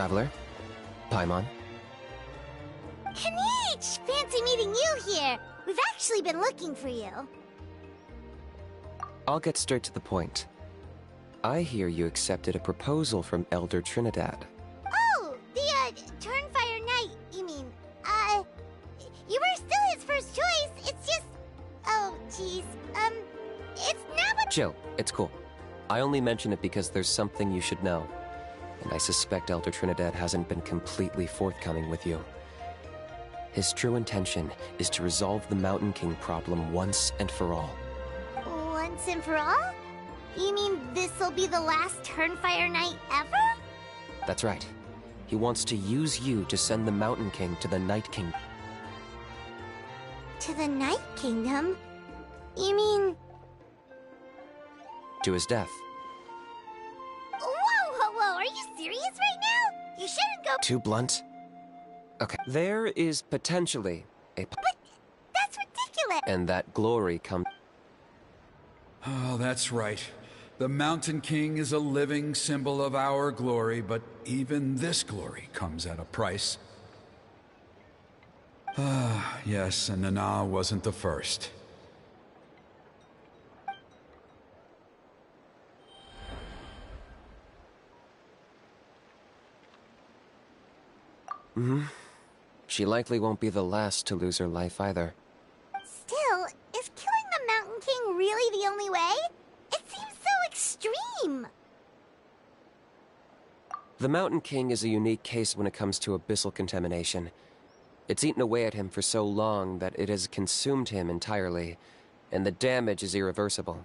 Traveler, Paimon. Kinich! Fancy meeting you here. We've actually been looking for you. I'll get straight to the point. I hear you accepted a proposal from Elder Trinidad. Oh, the, Turnfire Knight, you mean. You were still his first choice. It's just... Oh, jeez. It's not what... Chill, it's cool. I only mention it because there's something you should know. And I suspect Elder Trinidad hasn't been completely forthcoming with you. His true intention is to resolve the Mountain King problem once and for all. Once and for all? You mean this'll be the last Turnfire Knight ever? That's right. He wants to use you to send the Mountain King to the Night Kingdom. To the Night Kingdom? You mean... To his death. Whoa, are you serious right now? You shouldn't go... Too blunt? Okay. There is potentially a... But that's ridiculous! And that glory comes... Oh, that's right. The Mountain King is a living symbol of our glory, but even this glory comes at a price. Ah, yes, and Nana wasn't the first. She likely won't be the last to lose her life either. Still, is killing the Mountain King really the only way? It seems so extreme! The Mountain King is a unique case when it comes to abyssal contamination. It's eaten away at him for so long that it has consumed him entirely, and the damage is irreversible.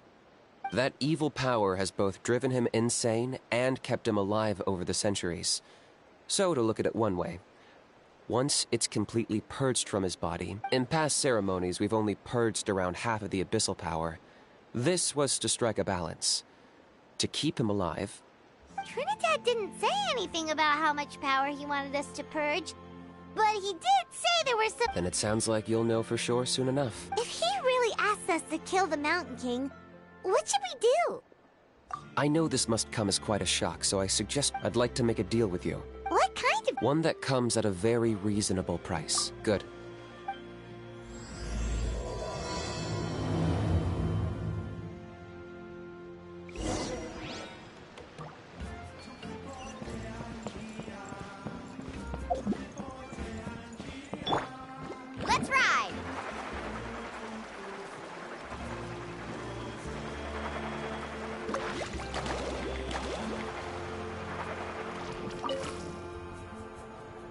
That evil power has both driven him insane and kept him alive over the centuries. So, to look at it one way, once it's completely purged from his body, in past ceremonies we've only purged around half of the abyssal power. This was to strike a balance. To keep him alive. Trinidad didn't say anything about how much power he wanted us to purge, but he did say there were some... Then it sounds like you'll know for sure soon enough. If he really asked us to kill the Mountain King, what should we do? I know this must come as quite a shock, so I suggest I'd like to make a deal with you. What kind of... One that comes at a very reasonable price. Good. Let's ride!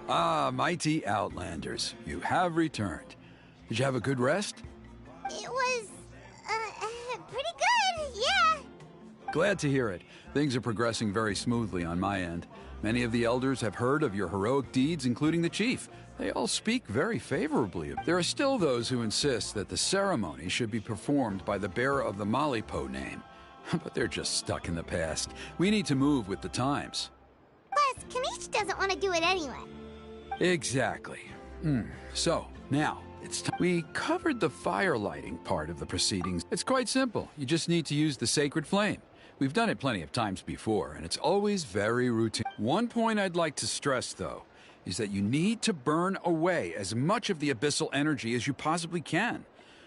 Ah, mighty Outlanders, you have returned. Did you have a good rest? It was... pretty good, yeah. Glad to hear it. Things are progressing very smoothly on my end. Many of the elders have heard of your heroic deeds, including the chief. They all speak very favorably. There are still those who insist that the ceremony should be performed by the bearer of the Malipo name. But they're just stuck in the past. We need to move with the times. Plus, kinich doesn't want to do it anyway. Exactly. So, now, it's time. We covered the fire lighting part of the proceedings. It's quite simple. You just need to use the sacred flame. We've done it plenty of times before, and it's always very routine. One point I'd like to stress, though, is that you need to burn away as much of the abyssal energy as you possibly can.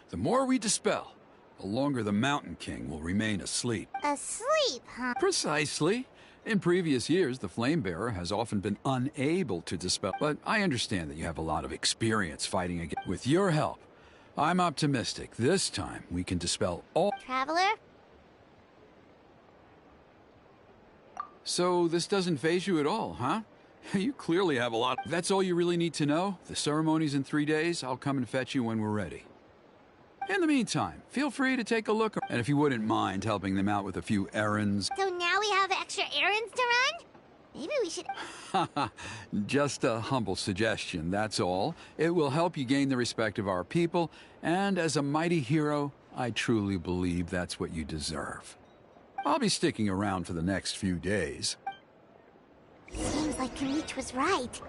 The more we dispel, the longer the Mountain King will remain asleep. Asleep, huh? Precisely. In previous years, the Flame Bearer has often been unable to dispel, but I understand that you have a lot of experience fighting against. With your help, I'm optimistic this time we can dispel all... Traveler? So this doesn't faze you at all, huh? You clearly have a lot. That's all you really need to know? The ceremony's in 3 days. I'll come and fetch you when we're ready. In the meantime, feel free to take a look. And if you wouldn't mind helping them out with a few errands... So now we have extra errands to run? Maybe we should... Just a humble suggestion, that's all. It will help you gain the respect of our people, and as a mighty hero, I truly believe that's what you deserve. I'll be sticking around for the next few days. Seems like Kinich was right.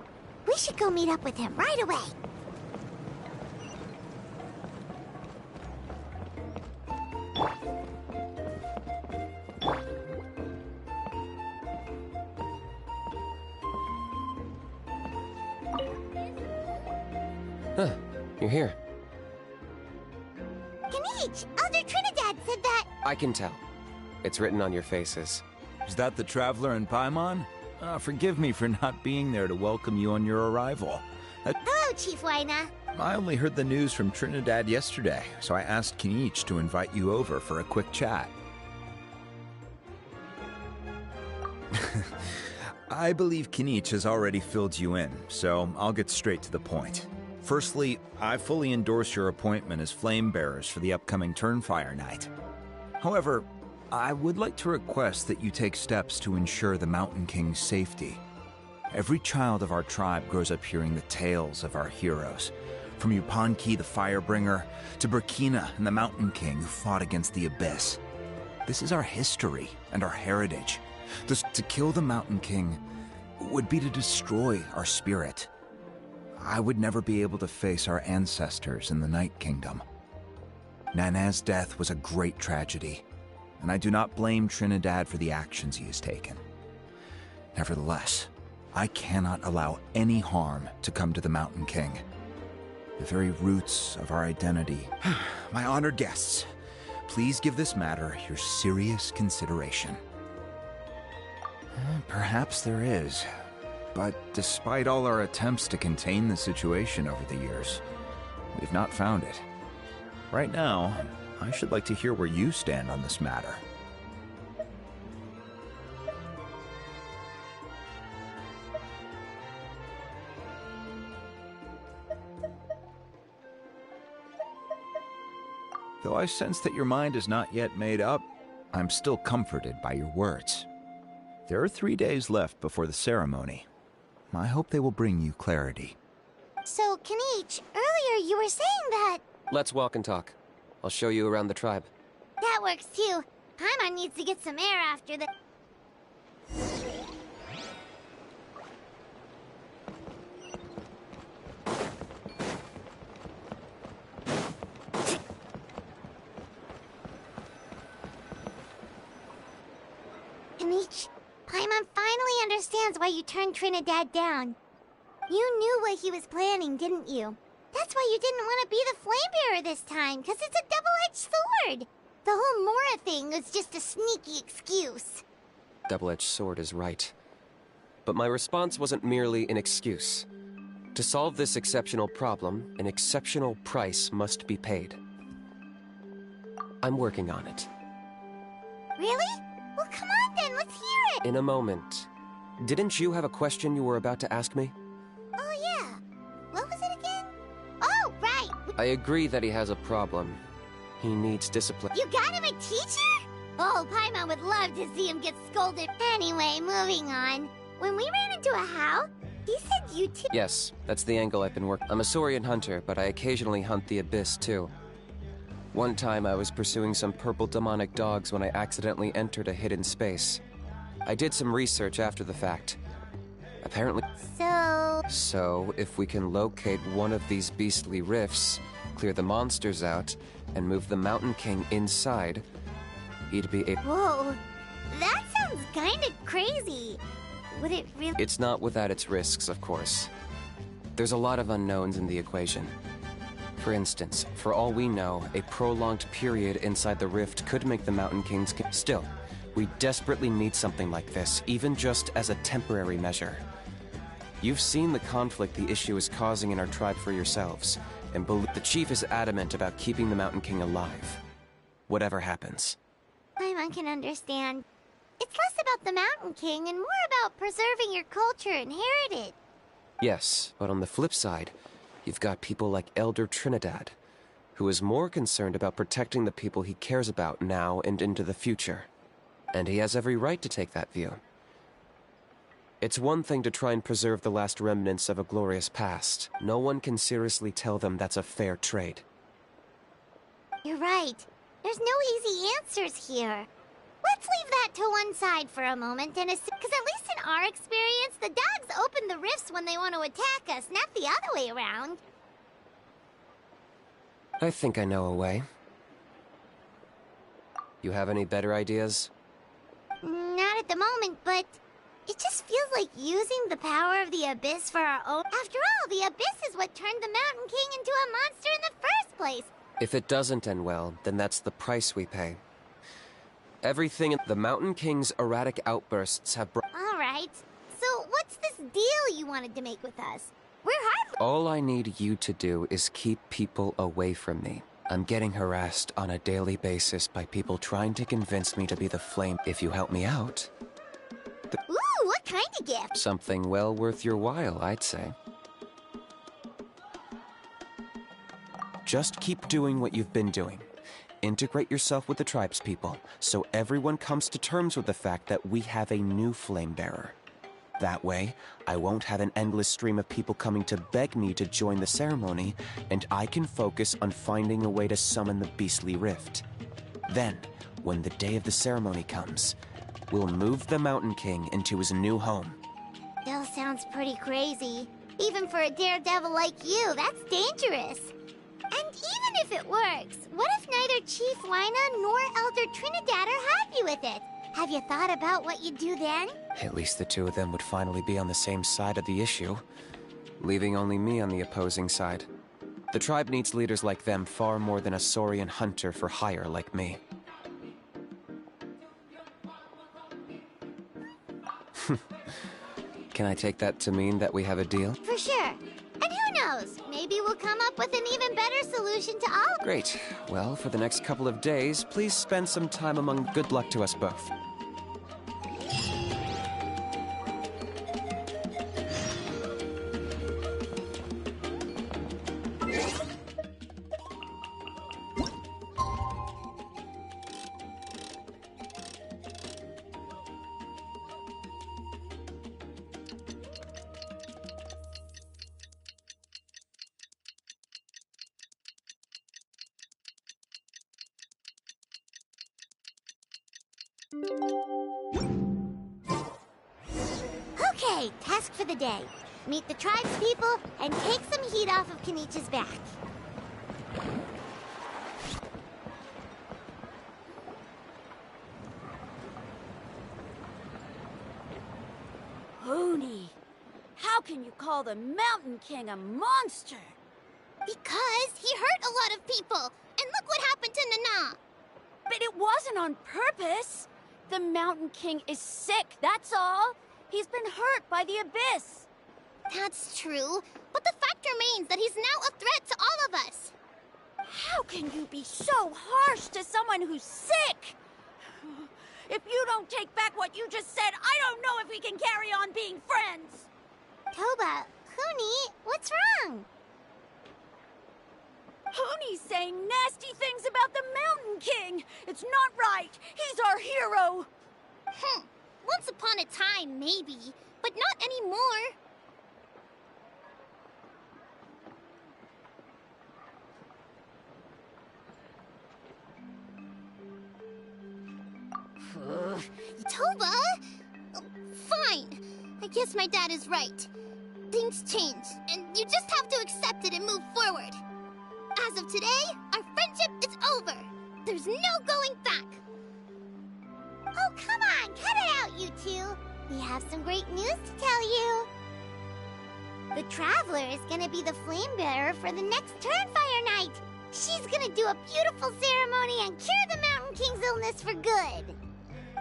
We should go meet up with him right away. Huh, you're here. Kinich, Elder Trinidad said that... I can tell. It's written on your faces. Is that the Traveler in Paimon? Forgive me for not being there to welcome you on your arrival. Hello, Chief Wyna. I only heard the news from Trinidad yesterday, so I asked Kinich to invite you over for a quick chat. I believe Kinich has already filled you in, so I'll get straight to the point. Firstly, I fully endorse your appointment as flame bearers for the upcoming Turnfire Night. However, I would like to request that you take steps to ensure the Mountain King's safety. Every child of our tribe grows up hearing the tales of our heroes, from Yupanqui the Firebringer to Burkina and the Mountain King who fought against the Abyss. This is our history and our heritage. To kill the Mountain King would be to destroy our spirit. I would never be able to face our ancestors in the Night Kingdom. Nana's death was a great tragedy, and I do not blame Trinidad for the actions he has taken. Nevertheless, I cannot allow any harm to come to the Mountain King. The very roots of our identity. My honored guests, please give this matter your serious consideration. Perhaps there is, but despite all our attempts to contain the situation over the years, we've not found it. Right now, I should like to hear where you stand on this matter. Though I sense that your mind is not yet made up, I'm still comforted by your words. There are 3 days left before the ceremony. I hope they will bring you clarity. So, Kinich, earlier you were saying that... Let's walk and talk. I'll show you around the tribe. That works too. Paimon needs to get some air after the... Kinich, Paimon finally understands why you turned Trinidad down. You knew what he was planning, didn't you? That's why you didn't want to be the Flamebearer this time, because it's a double-edged sword. The whole Mora thing was just a sneaky excuse. Double-edged sword is right. But my response wasn't merely an excuse. To solve this exceptional problem, an exceptional price must be paid. I'm working on it. Really? Well, come on then, let's hear it! In a moment. Didn't you have a question you were about to ask me? Oh, yeah. What was it again? Oh, right! I agree that he has a problem. He needs discipline. You got him a teacher? Oh, Paimon would love to see him get scolded. Anyway, moving on. When we ran into a How, he said you too. Yes, that's the angle I've been working. I'm a Saurian hunter, but I occasionally hunt the Abyss, too. One time I was pursuing some purple demonic dogs when I accidentally entered a hidden space. I did some research after the fact. Apparently... So, if we can locate one of these beastly rifts, clear the monsters out, and move the Mountain King inside, he'd be able... Whoa, that sounds kinda crazy. Would it really... It's not without its risks, of course. There's a lot of unknowns in the equation. For instance, for all we know, a prolonged period inside the rift could make the Mountain King's... Still, we desperately need something like this, even just as a temporary measure. You've seen the conflict the issue is causing in our tribe for yourselves, and the chief is adamant about keeping the Mountain King alive. Whatever happens. Paimon can understand. It's less about the Mountain King and more about preserving your culture and heritage. Yes, but on the flip side, you've got people like Elder Trinidad, who is more concerned about protecting the people he cares about now and into the future. And he has every right to take that view. It's one thing to try and preserve the last remnants of a glorious past. No one can seriously tell them that's a fair trade. You're right. There's no easy answers here. Let's leave that to one side for a moment and assume, because at least in our experience, the dogs open the rifts when they want to attack us, not the other way around. I think I know a way. You have any better ideas? Not at the moment, but It just feels like using the power of the Abyss for our own. After all, the Abyss is what turned the Mountain King into a monster in the first place. If it doesn't end well, then that's the price we pay. Everything in the Mountain King's erratic outbursts have Alright, so what's this deal you wanted to make with us? We're hardly— All I need you to do is keep people away from me. I'm getting harassed on a daily basis by people trying to convince me to be the flame. If you help me out, Ooh, what kind of gift? something well worth your while, I'd say. Just keep doing what you've been doing. Integrate yourself with the tribespeople, so everyone comes to terms with the fact that we have a new flame bearer. That way, I won't have an endless stream of people coming to beg me to join the ceremony, and I can focus on finding a way to summon the beastly rift. Then, when the day of the ceremony comes, we'll move the Mountain King into his new home. Still sounds pretty crazy. Even for a daredevil like you, that's dangerous. And even if it works, what if neither Chief Lina nor Elder Trinidad are happy with it? Have you thought about what you'd do then? At least the two of them would finally be on the same side of the issue, leaving only me on the opposing side. The tribe needs leaders like them far more than a Saurian hunter for hire like me. Can I take that to mean that we have a deal? For sure. And who knows? Maybe we'll come up with an even better solution to all— Great. Well, for the next couple of days, please spend some time among good luck to us both. Okay, task for the day. Meet the tribespeople and take some heat off of Kinich's back. Hoonie, how can you call the Mountain King a monster? Because he hurt a lot of people. And look what happened to Nana. But it wasn't on purpose. The Mountain King is sick, that's all. He's been hurt by the Abyss. That's true, but the fact remains that he's now a threat to all of us. How can you be so harsh to someone who's sick? If you don't take back what you just said, I don't know if we can carry on being friends. Toba, Huni, what's wrong? Hoonie's saying nasty things about the Mountain King. It's not right. He's our hero. Once upon a time, maybe, but not anymore. Toba? Fine. I guess my dad is right. Things change, and you just have to accept it and move forward. As of today, our friendship is over. There's no going back. Oh, come on, cut it out, you two. We have some great news to tell you. The Traveler is gonna be the flame bearer for the next Turnfire night. She's gonna do a beautiful ceremony and cure the Mountain King's illness for good.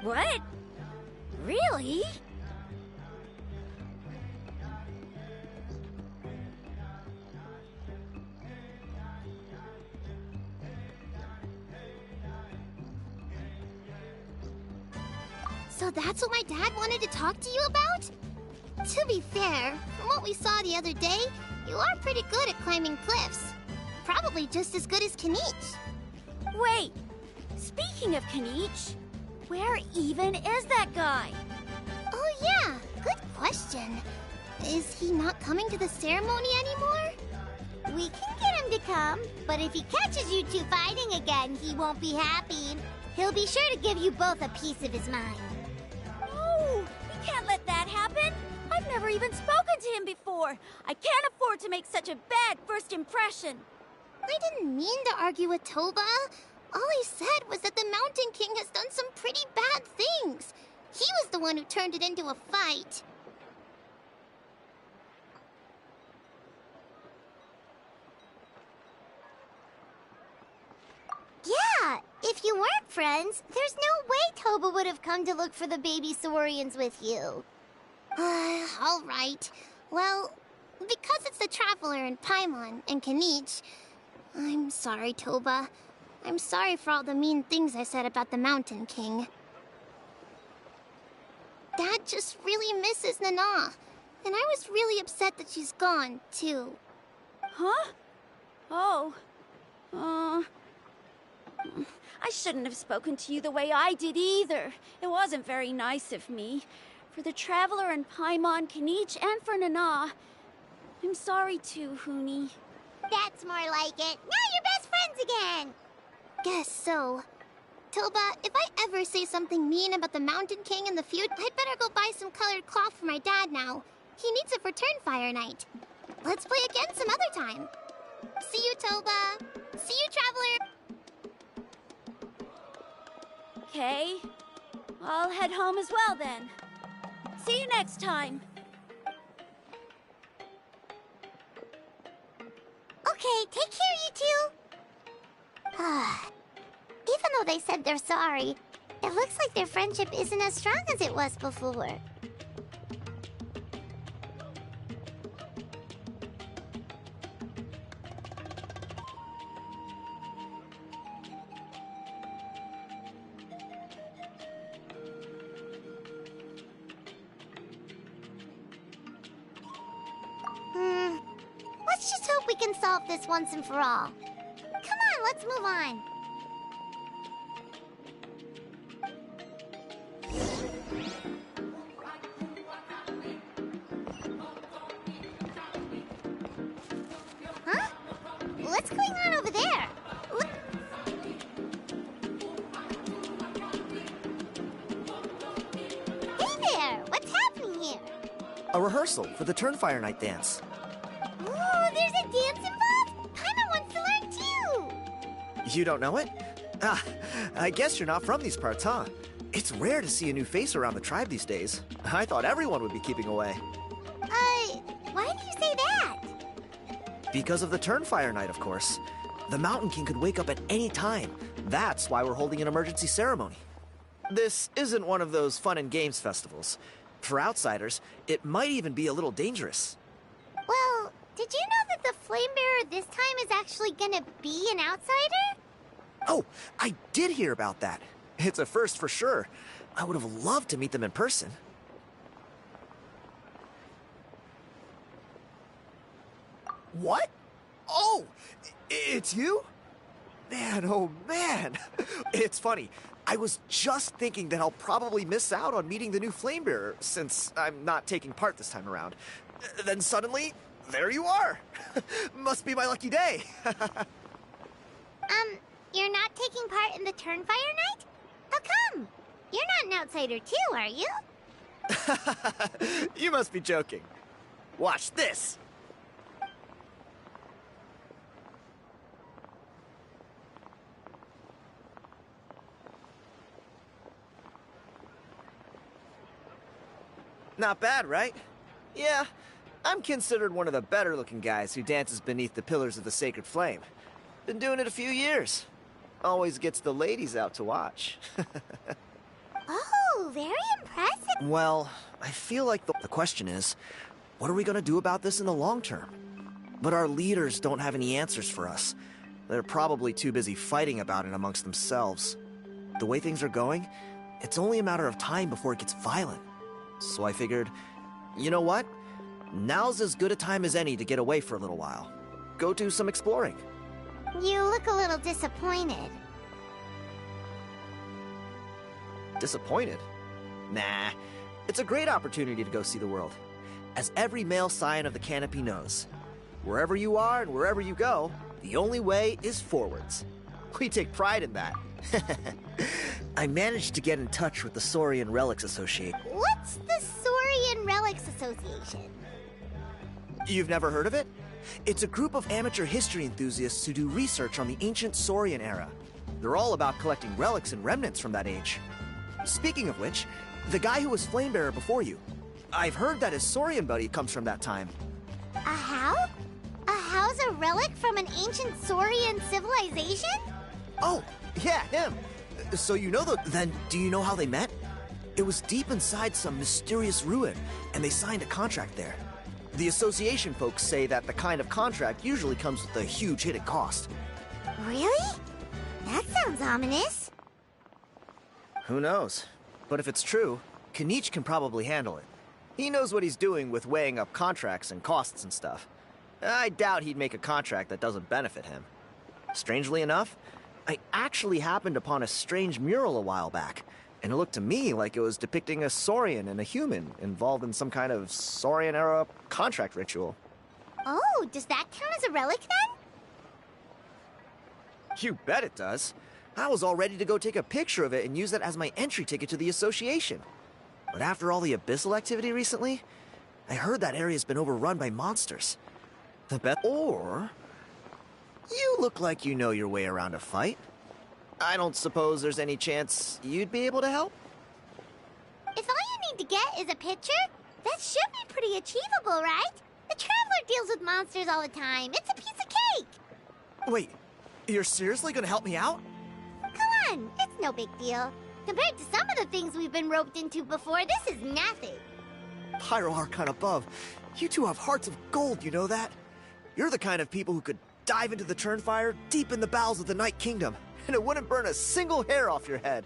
What? Really? So that's what my dad wanted to talk to you about? To be fair, from what we saw the other day, you are pretty good at climbing cliffs. Probably just as good as Kinich. Wait, speaking of Kinich, where even is that guy? Oh yeah, good question. Is he not coming to the ceremony anymore? We can get him to come, but if he catches you two fighting again, he won't be happy. He'll be sure to give you both a piece of his mind. No, we can't let that happen. I've never even spoken to him before. I can't afford to make such a bad first impression. I didn't mean to argue with Toba. All I said was that the Mountain King has done some pretty bad things. He was the one who turned it into a fight. Yeah, if you weren't friends, there's no way Toba would have come to look for the baby Saurians with you. All right. Well, because it's the Traveler and Paimon and Kinich, I'm sorry, Toba. I'm sorry for all the mean things I said about the Mountain King. Dad just really misses Nana, and I was really upset that she's gone, too. Huh? Oh. I shouldn't have spoken to you the way I did either. It wasn't very nice of me. For the Traveler and Paimon, Kinich, and for Nana. I'm sorry too, Huni. That's more like it. Now you're best friends again! Guess so. Toba, if I ever say something mean about the Mountain King in the future, I'd better go buy some colored cloth for my dad now. He needs it for Turnfire Night. Let's play again some other time. See you, Toba. See you, Traveler. Okay. I'll head home as well then. See you next time. Okay, take care, you two. Even though they said they're sorry, it looks like their friendship isn't as strong as it was before. Let's just hope we can solve this once and for all. Come on, let's move on. Huh? What's going on over there? Hey there! What's happening here? A rehearsal for the Turnfire Night dance. Oh, there's a dance involved? Paimon wants to learn too! You don't know it? Ah, I guess you're not from these parts, huh? It's rare to see a new face around the tribe these days. I thought everyone would be keeping away. Why do you say that? Because of the Turnfire Night, of course. The Mountain King could wake up at any time. That's why we're holding an emergency ceremony. This isn't one of those fun and games festivals. For outsiders, it might even be a little dangerous. Well, did you know that the Flame Bearer this time is actually gonna be an outsider? Oh, I did hear about that. It's a first for sure. I would have loved to meet them in person. What? Oh, it's you? Man, oh man. It's funny. I was just thinking that I'll probably miss out on meeting the new Flame Bearer since I'm not taking part this time around. Then suddenly, there you are. Must be my lucky day. You're not taking part in the Turnfire Night? How come? You're not an outsider too, are you? You must be joking. Watch this. Not bad, right? Yeah, I'm considered one of the better-looking guys who dances beneath the pillars of the sacred flame. Been doing it a few years. Always gets the ladies out to watch. Oh, very impressive. Well, I feel like the question is, what are we gonna do about this in the long term? But our leaders don't have any answers for us. They're probably too busy fighting about it amongst themselves. The way things are going, it's only a matter of time before it gets violent. So I figured, you know what? Now's as good a time as any to get away for a little while. Go do some exploring. You look a little disappointed. Disappointed? Nah, it's a great opportunity to go see the world. As every male scion of the canopy knows, wherever you are and wherever you go, the only way is forwards. We take pride in that. I managed to get in touch with the Saurian Relics Association. What's the Saurian Relics Association? You've never heard of it? It's a group of amateur history enthusiasts who do research on the ancient Saurian era. They're all about collecting relics and remnants from that age. Speaking of which, The guy who was Flamebearer before you. I've heard that his Saurian buddy comes from that time. A how? A how's a relic from an ancient Saurian civilization? Oh, yeah, him. So you know Then do you know how they met? It was deep inside some mysterious ruin, and they signed a contract there. The association folks say that the kind of contract usually comes with a huge hidden cost. Really? That sounds ominous. Who knows? But if it's true, Kinich can probably handle it. He knows what he's doing with weighing up contracts and costs and stuff. I doubt he'd make a contract that doesn't benefit him. Strangely enough, I actually happened upon a strange mural a while back, and it looked to me like it was depicting a Saurian and a human involved in some kind of Saurian-era contract ritual. Oh, does that count as a relic then? You bet it does. I was all ready to go take a picture of it and use that as my entry ticket to the association. But after all the abyssal activity recently, I heard that area's been overrun by monsters. Or you look like you know your way around a fight. I don't suppose there's any chance you'd be able to help? If all you need to get is a picture, that should be pretty achievable, right? The Traveler deals with monsters all the time. It's a piece of cake. Wait, you're seriously gonna help me out? Come on, it's no big deal. Compared to some of the things we've been roped into before, this is nothing. Pyro Archon above, you two have hearts of gold, you know that? You're the kind of people who could dive into the Turnfire deep in the bowels of the Night Kingdom, and it wouldn't burn a single hair off your head.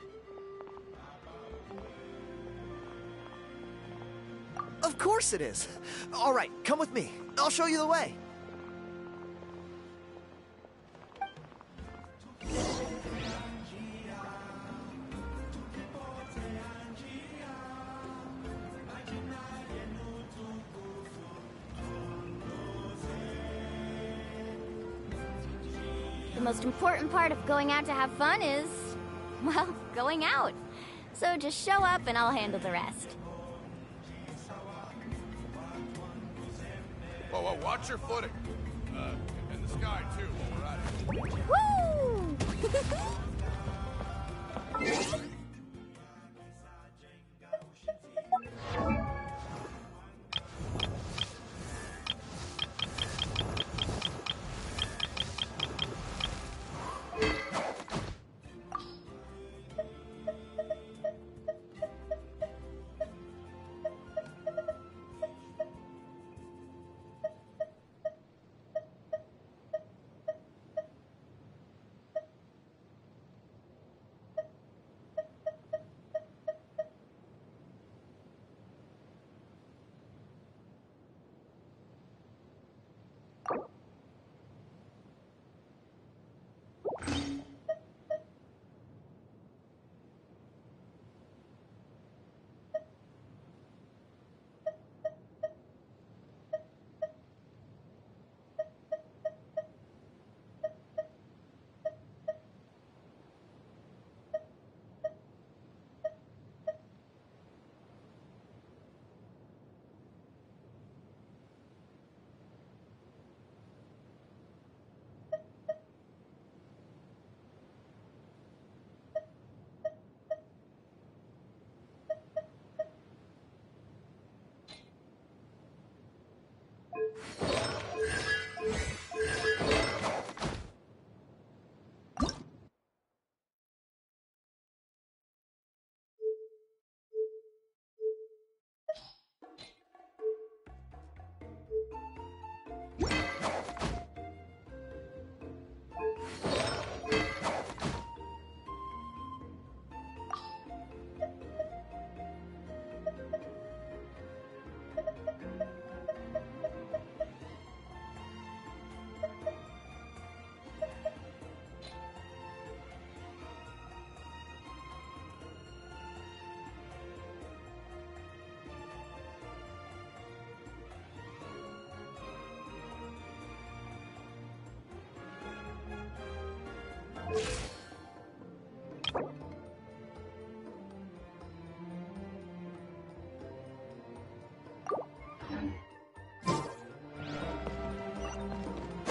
Of course it is. All right, come with me. I'll show you the way. The most important part of going out to have fun is, well, going out. So just show up and I'll handle the rest. Whoa, watch your footing. And the sky, too, while we're at it. Woo!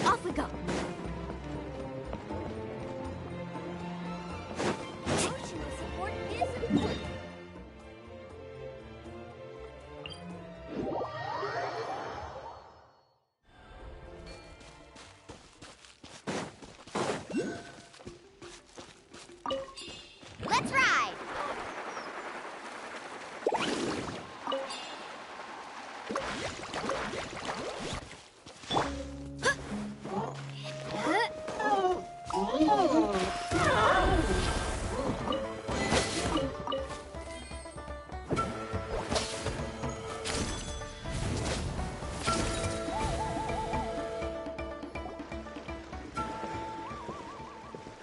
Off we go. Emotional support is important.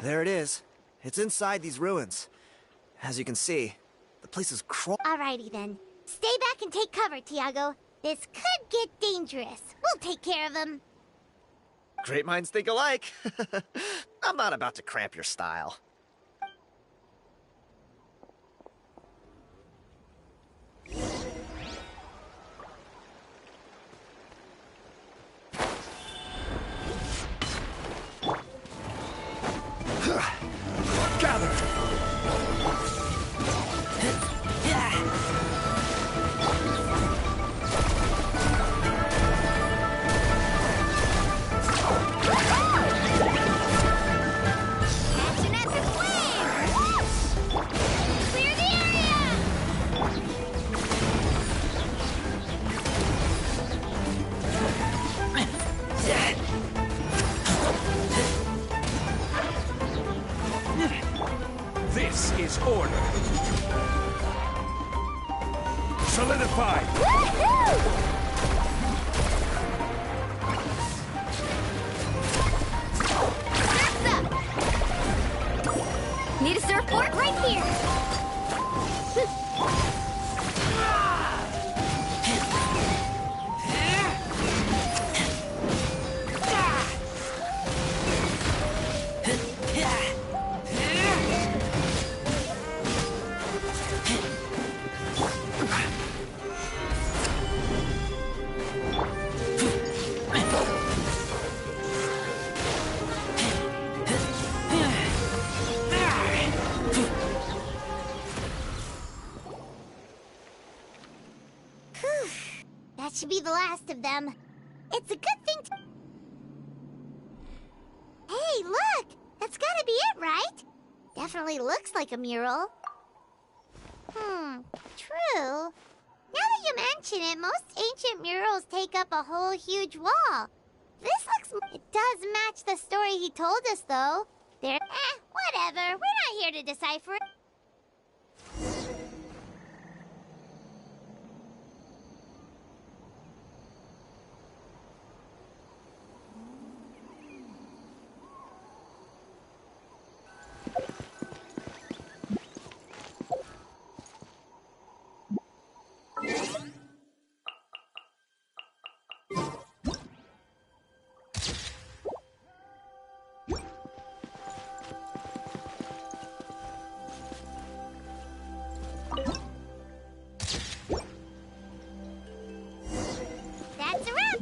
There it is. It's inside these ruins. As you can see, the place is Alrighty then. Stay back and take cover, Tiago. This could get dangerous. We'll take care of him. Great minds think alike. I'm not about to cramp your style. Gather! Action at the flame! Clear the area! This is order. Solidify! Woohoo! Need a surfboard right here. That should be the last of them. It's a good thing to... Hey, look! That's gotta be it, right? Definitely looks like a mural. True. Now that you mention it, most ancient murals take up a whole huge wall. This looks... It does match the story he told us, though. Whatever. We're not here to decipher it. That's a wrap.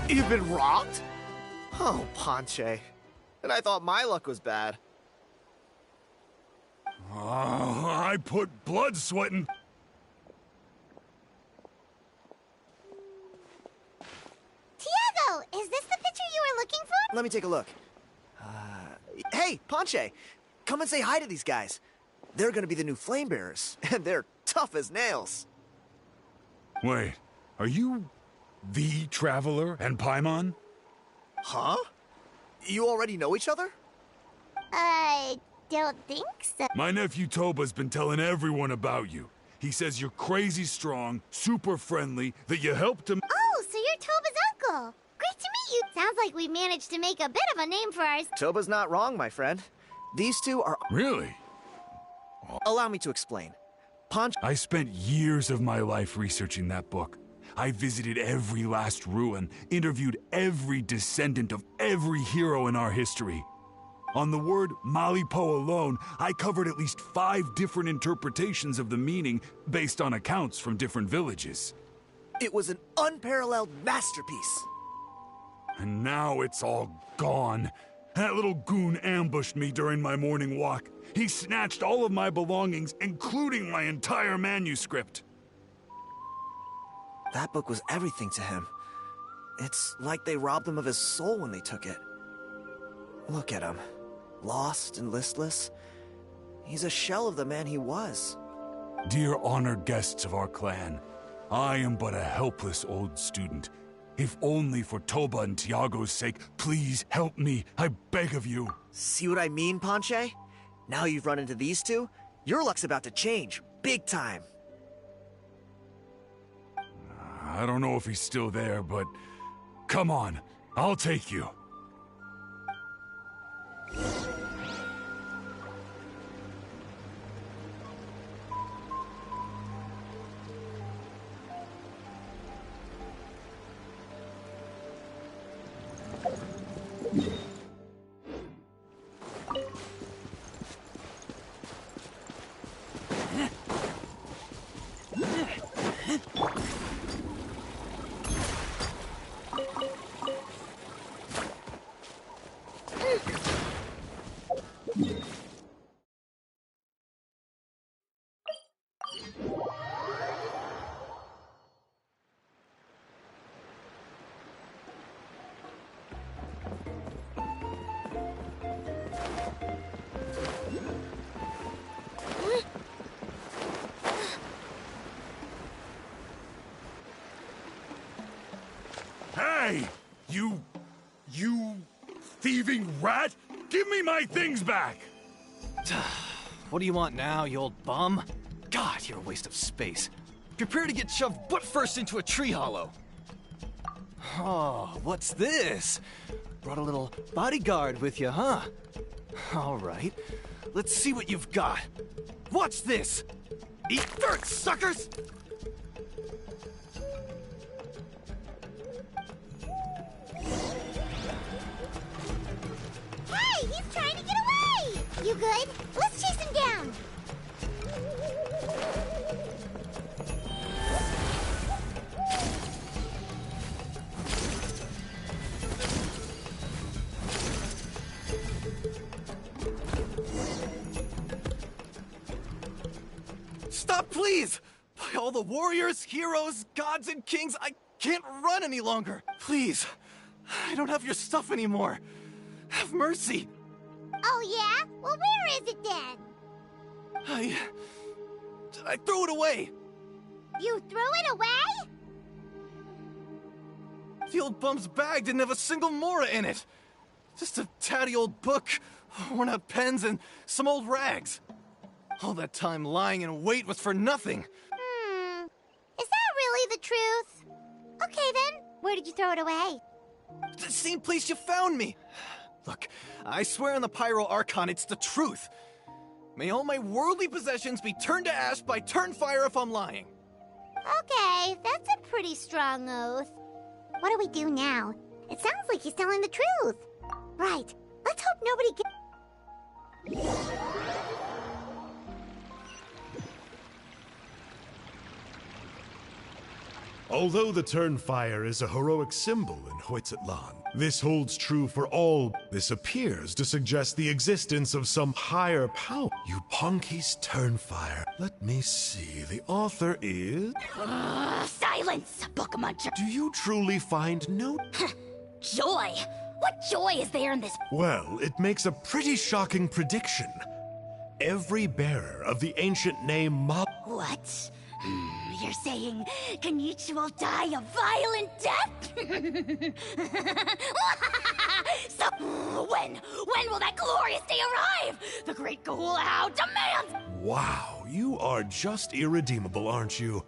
You've been robbed? Oh, Ponche. And I thought my luck was bad. Oh, I put blood, sweat, and... Tiago, is this the picture you were looking for? Let me take a look. Hey, Ponche! Come and say hi to these guys. They're gonna be the new flame bearers, and they're tough as nails. Wait, are you the Traveler and Paimon? Huh? You already know each other? I don't think so. My nephew Toba's been telling everyone about you. He says you're crazy strong, super friendly, that you helped him. Oh, so you're Toba's uncle. Great to meet you. Sounds like we managed to make a bit of a name for ourselves. Toba's not wrong, my friend. These two are... Really? Allow me to explain. I spent years of my life researching that book. I visited every last ruin, interviewed every descendant of every hero in our history. On the word Malipo alone, I covered at least 5 different interpretations of the meaning based on accounts from different villages. It was an unparalleled masterpiece. And now it's all gone. That little goon ambushed me during my morning walk. He snatched all of my belongings, including my entire manuscript. That book was everything to him. It's like they robbed him of his soul when they took it. Look at him. Lost and listless. He's a shell of the man he was. Dear honored guests of our clan, I am but a helpless old student. If only for Toba and Tiago's sake, please help me, I beg of you. See what I mean, Ponche? Now you've run into these two, your luck's about to change, big time. I don't know if he's still there, but come on, I'll take you. Hey! You thieving rat! Give me my things back! What do you want now, you old bum? God, you're a waste of space. Prepare to get shoved butt first into a tree hollow. Oh, what's this? Brought a little bodyguard with you, huh? All right, let's see what you've got. Watch this! Eat dirt, suckers! Hey, he's trying to get away! You good? Let's chase him down. Stop, please! By all the warriors, heroes, gods, and kings, I can't run any longer. Please, I don't have your stuff anymore. Have mercy. Oh, yeah? Well, where is it then? I threw it away. You threw it away? The old bum's bag didn't have a single mora in it. Just a tatty old book, worn out pens, and some old rags. All that time lying in wait was for nothing. Is that really the truth? Okay, then. Where did you throw it away? The same place you found me. Look, I swear on the Pyro Archon it's the truth. May all my worldly possessions be turned to ash by Turnfire if I'm lying. Okay, that's a pretty strong oath. What do we do now? It sounds like he's telling the truth. Right. Let's hope nobody gets... Although the Turnfire is a heroic symbol in Huitzatlan, this holds true for all. This appears to suggest the existence of some higher power. You Ponky's Turnfire. Let me see. The author is... Silence, book muncher. Do you truly find no... Joy? What joy is there in this? Well, it makes a pretty shocking prediction. Every bearer of the ancient name What? You're saying Kinich will die a violent death? So, when will that glorious day arrive? The great Gahulahau demands... Wow, you are just irredeemable, aren't you?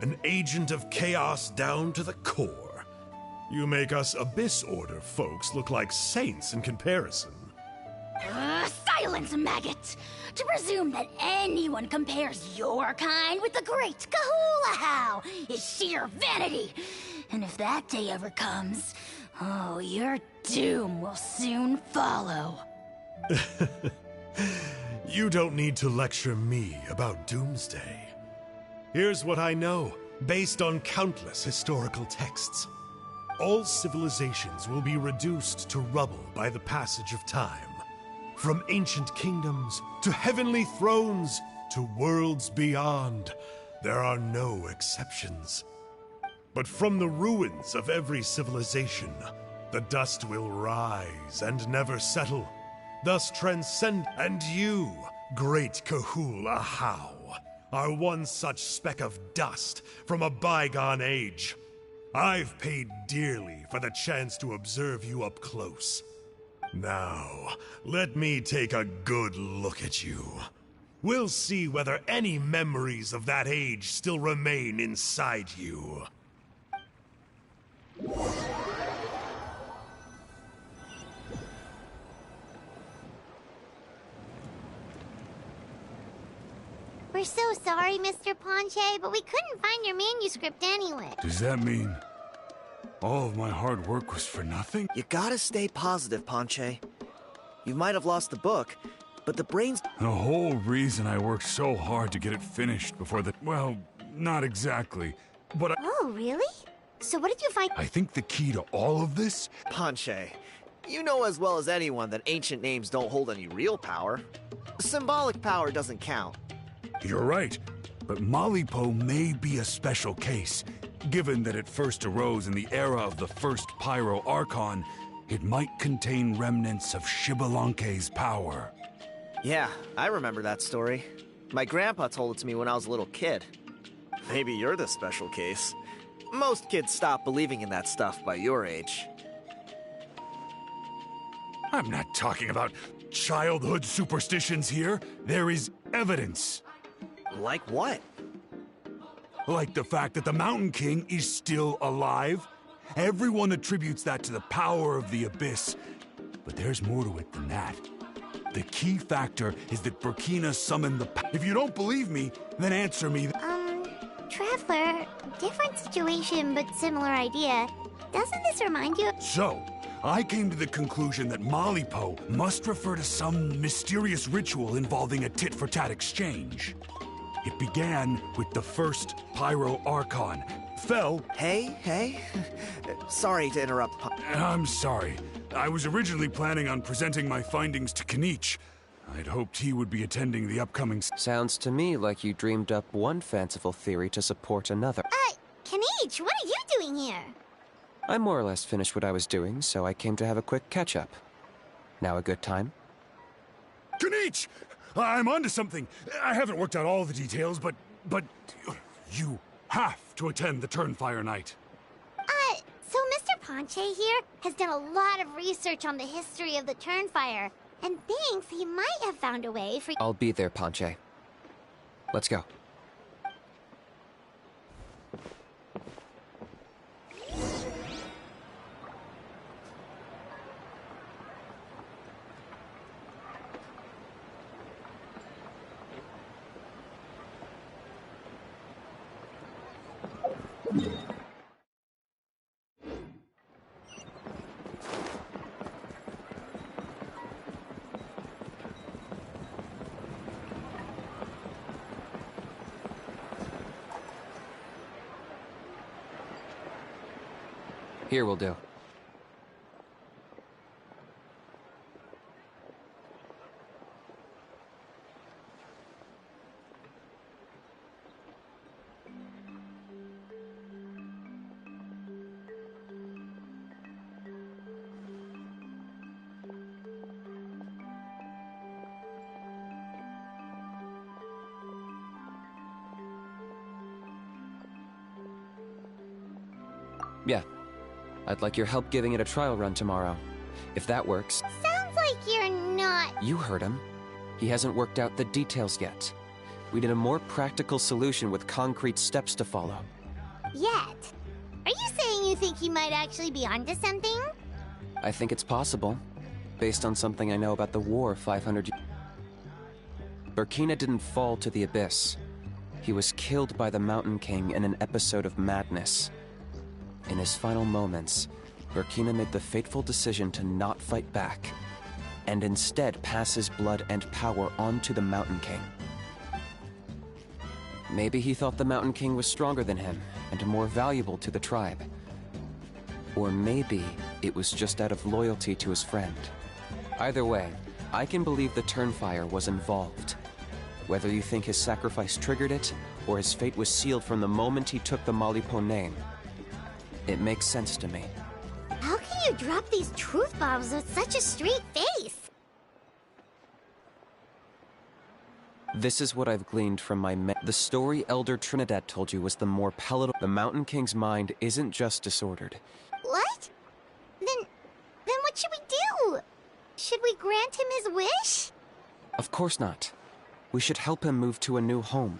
An agent of chaos down to the core. You make us Abyss Order folks look like saints in comparison. Silence, maggot! To presume that anyone compares your kind with the great Gahulahau is sheer vanity. And if that day ever comes, oh, your doom will soon follow. You don't need to lecture me about Doomsday. Here's what I know, based on countless historical texts. All civilizations will be reduced to rubble by the passage of time. From ancient kingdoms, to heavenly thrones, to worlds beyond, there are no exceptions. But from the ruins of every civilization, the dust will rise and never settle, thus transcend. And you, great Gahulahau, are one such speck of dust from a bygone age. I've paid dearly for the chance to observe you up close. Now, let me take a good look at you. We'll see whether any memories of that age still remain inside you. We're so sorry, Mr. Ponche, but we couldn't find your manuscript anyway. Does that mean all of my hard work was for nothing? You gotta stay positive, Ponche. You might have lost the book, but the brains... The whole reason I worked so hard to get it finished before the... Well, not exactly, but Oh, really? So what did you find? I think the key to all of this... Ponche, you know as well as anyone that ancient names don't hold any real power. Symbolic power doesn't count. You're right, but Malipo may be a special case. Given that it first arose in the era of the first Pyro Archon, it might contain remnants of Shibalanke's power. Yeah, I remember that story. My grandpa told it to me when I was a little kid. Maybe you're the special case. Most kids stop believing in that stuff by your age. I'm not talking about childhood superstitions here. There is evidence. Like what? Like the fact that the Mountain King is still alive. Everyone attributes that to the power of the Abyss. But there's more to it than that. The key factor is that Burkina summoned the... If you don't believe me, then answer me. Traveler, different situation but similar idea. Doesn't this remind you? So, I came to the conclusion that Malipo must refer to some mysterious ritual involving a tit-for-tat exchange. It began with the first Pyro Archon. Fell... Hey. Sorry to interrupt. I'm sorry. I was originally planning on presenting my findings to Kinich. I'd hoped he would be attending the upcoming... Sounds to me like you dreamed up one fanciful theory to support another. Kinich, what are you doing here? I more or less finished what I was doing, so I came to have a quick catch-up. Now a good time? Kinich! I'm onto something. I haven't worked out all the details, but you have to attend the Turnfire Night. So Mr. Ponche here has done a lot of research on the history of the Turnfire, and thinks he might have found a way for... I'll be there, Ponche. Let's go. Here will do. Yeah. I'd like your help giving it a trial run tomorrow. If that works... Sounds like you're not... You heard him. He hasn't worked out the details yet. We need a more practical solution with concrete steps to follow. Yet. Are you saying you think he might actually be onto something? I think it's possible, based on something I know about the war 500 years. Burkina didn't fall to the abyss. He was killed by the Mountain King in an episode of madness. In his final moments, Burkina made the fateful decision to not fight back, and instead pass his blood and power on to the Mountain King. Maybe he thought the Mountain King was stronger than him, and more valuable to the tribe. Or maybe it was just out of loyalty to his friend. Either way, I can believe the Turnfire was involved. Whether you think his sacrifice triggered it, or his fate was sealed from the moment he took the Malipo name, it makes sense to me. How can you drop these truth bombs with such a straight face? This is what I've gleaned from my The story Elder Trinidad told you was the more palatable. The Mountain King's mind isn't just disordered. What? Then what should we do? Should we grant him his wish? Of course not. We should help him move to a new home.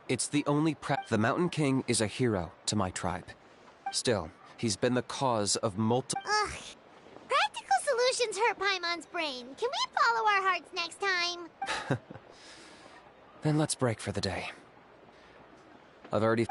It's the only The Mountain King is a hero to my tribe. Still, he's been the cause of multiple... Ugh. Practical solutions hurt Paimon's brain. Can we follow our hearts next time? Then let's break for the day. I've already...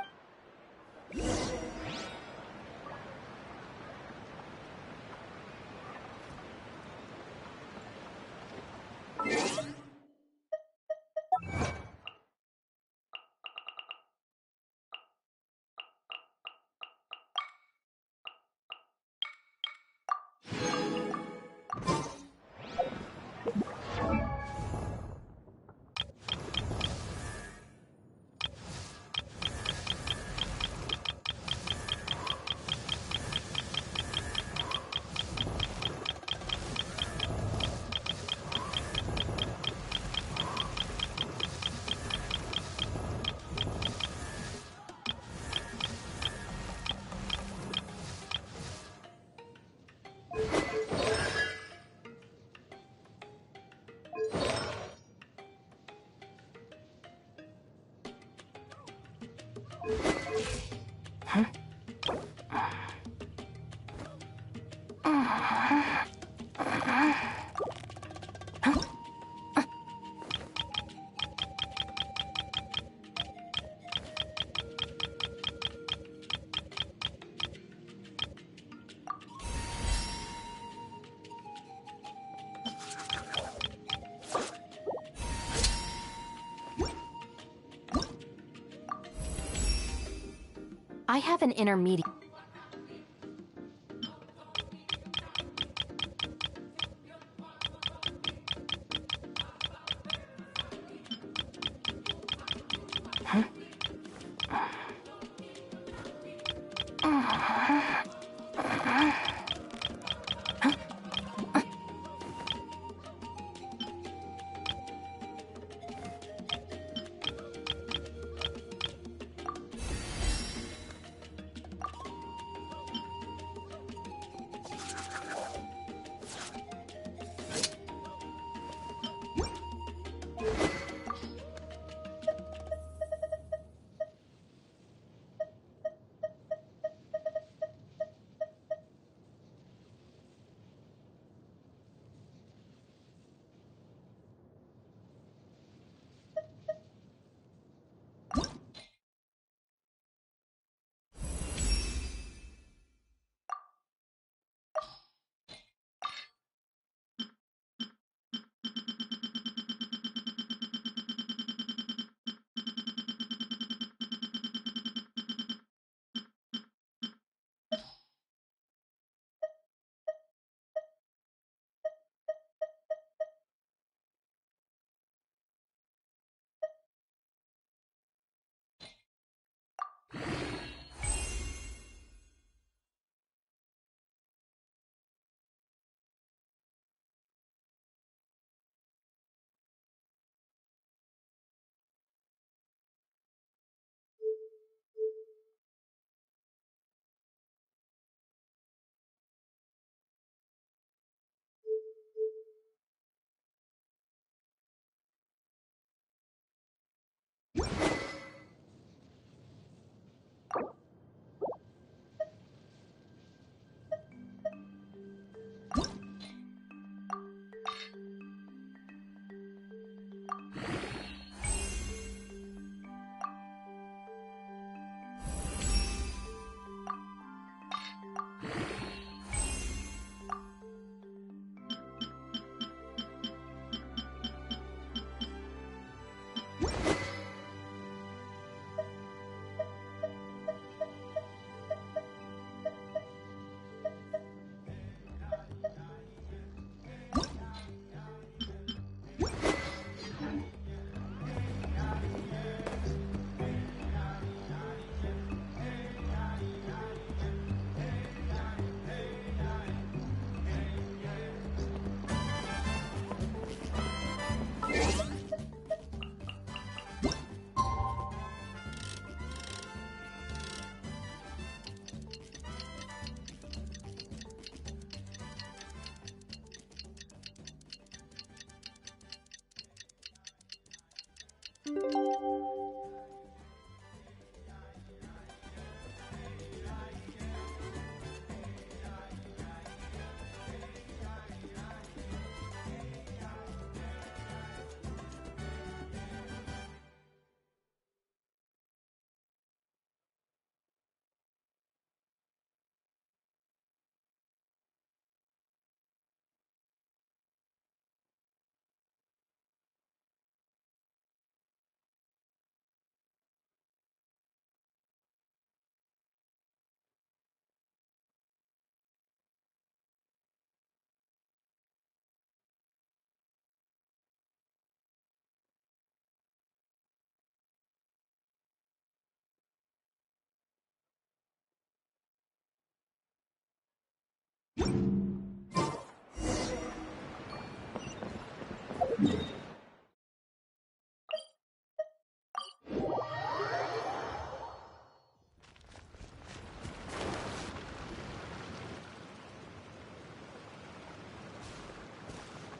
I have an intermediate.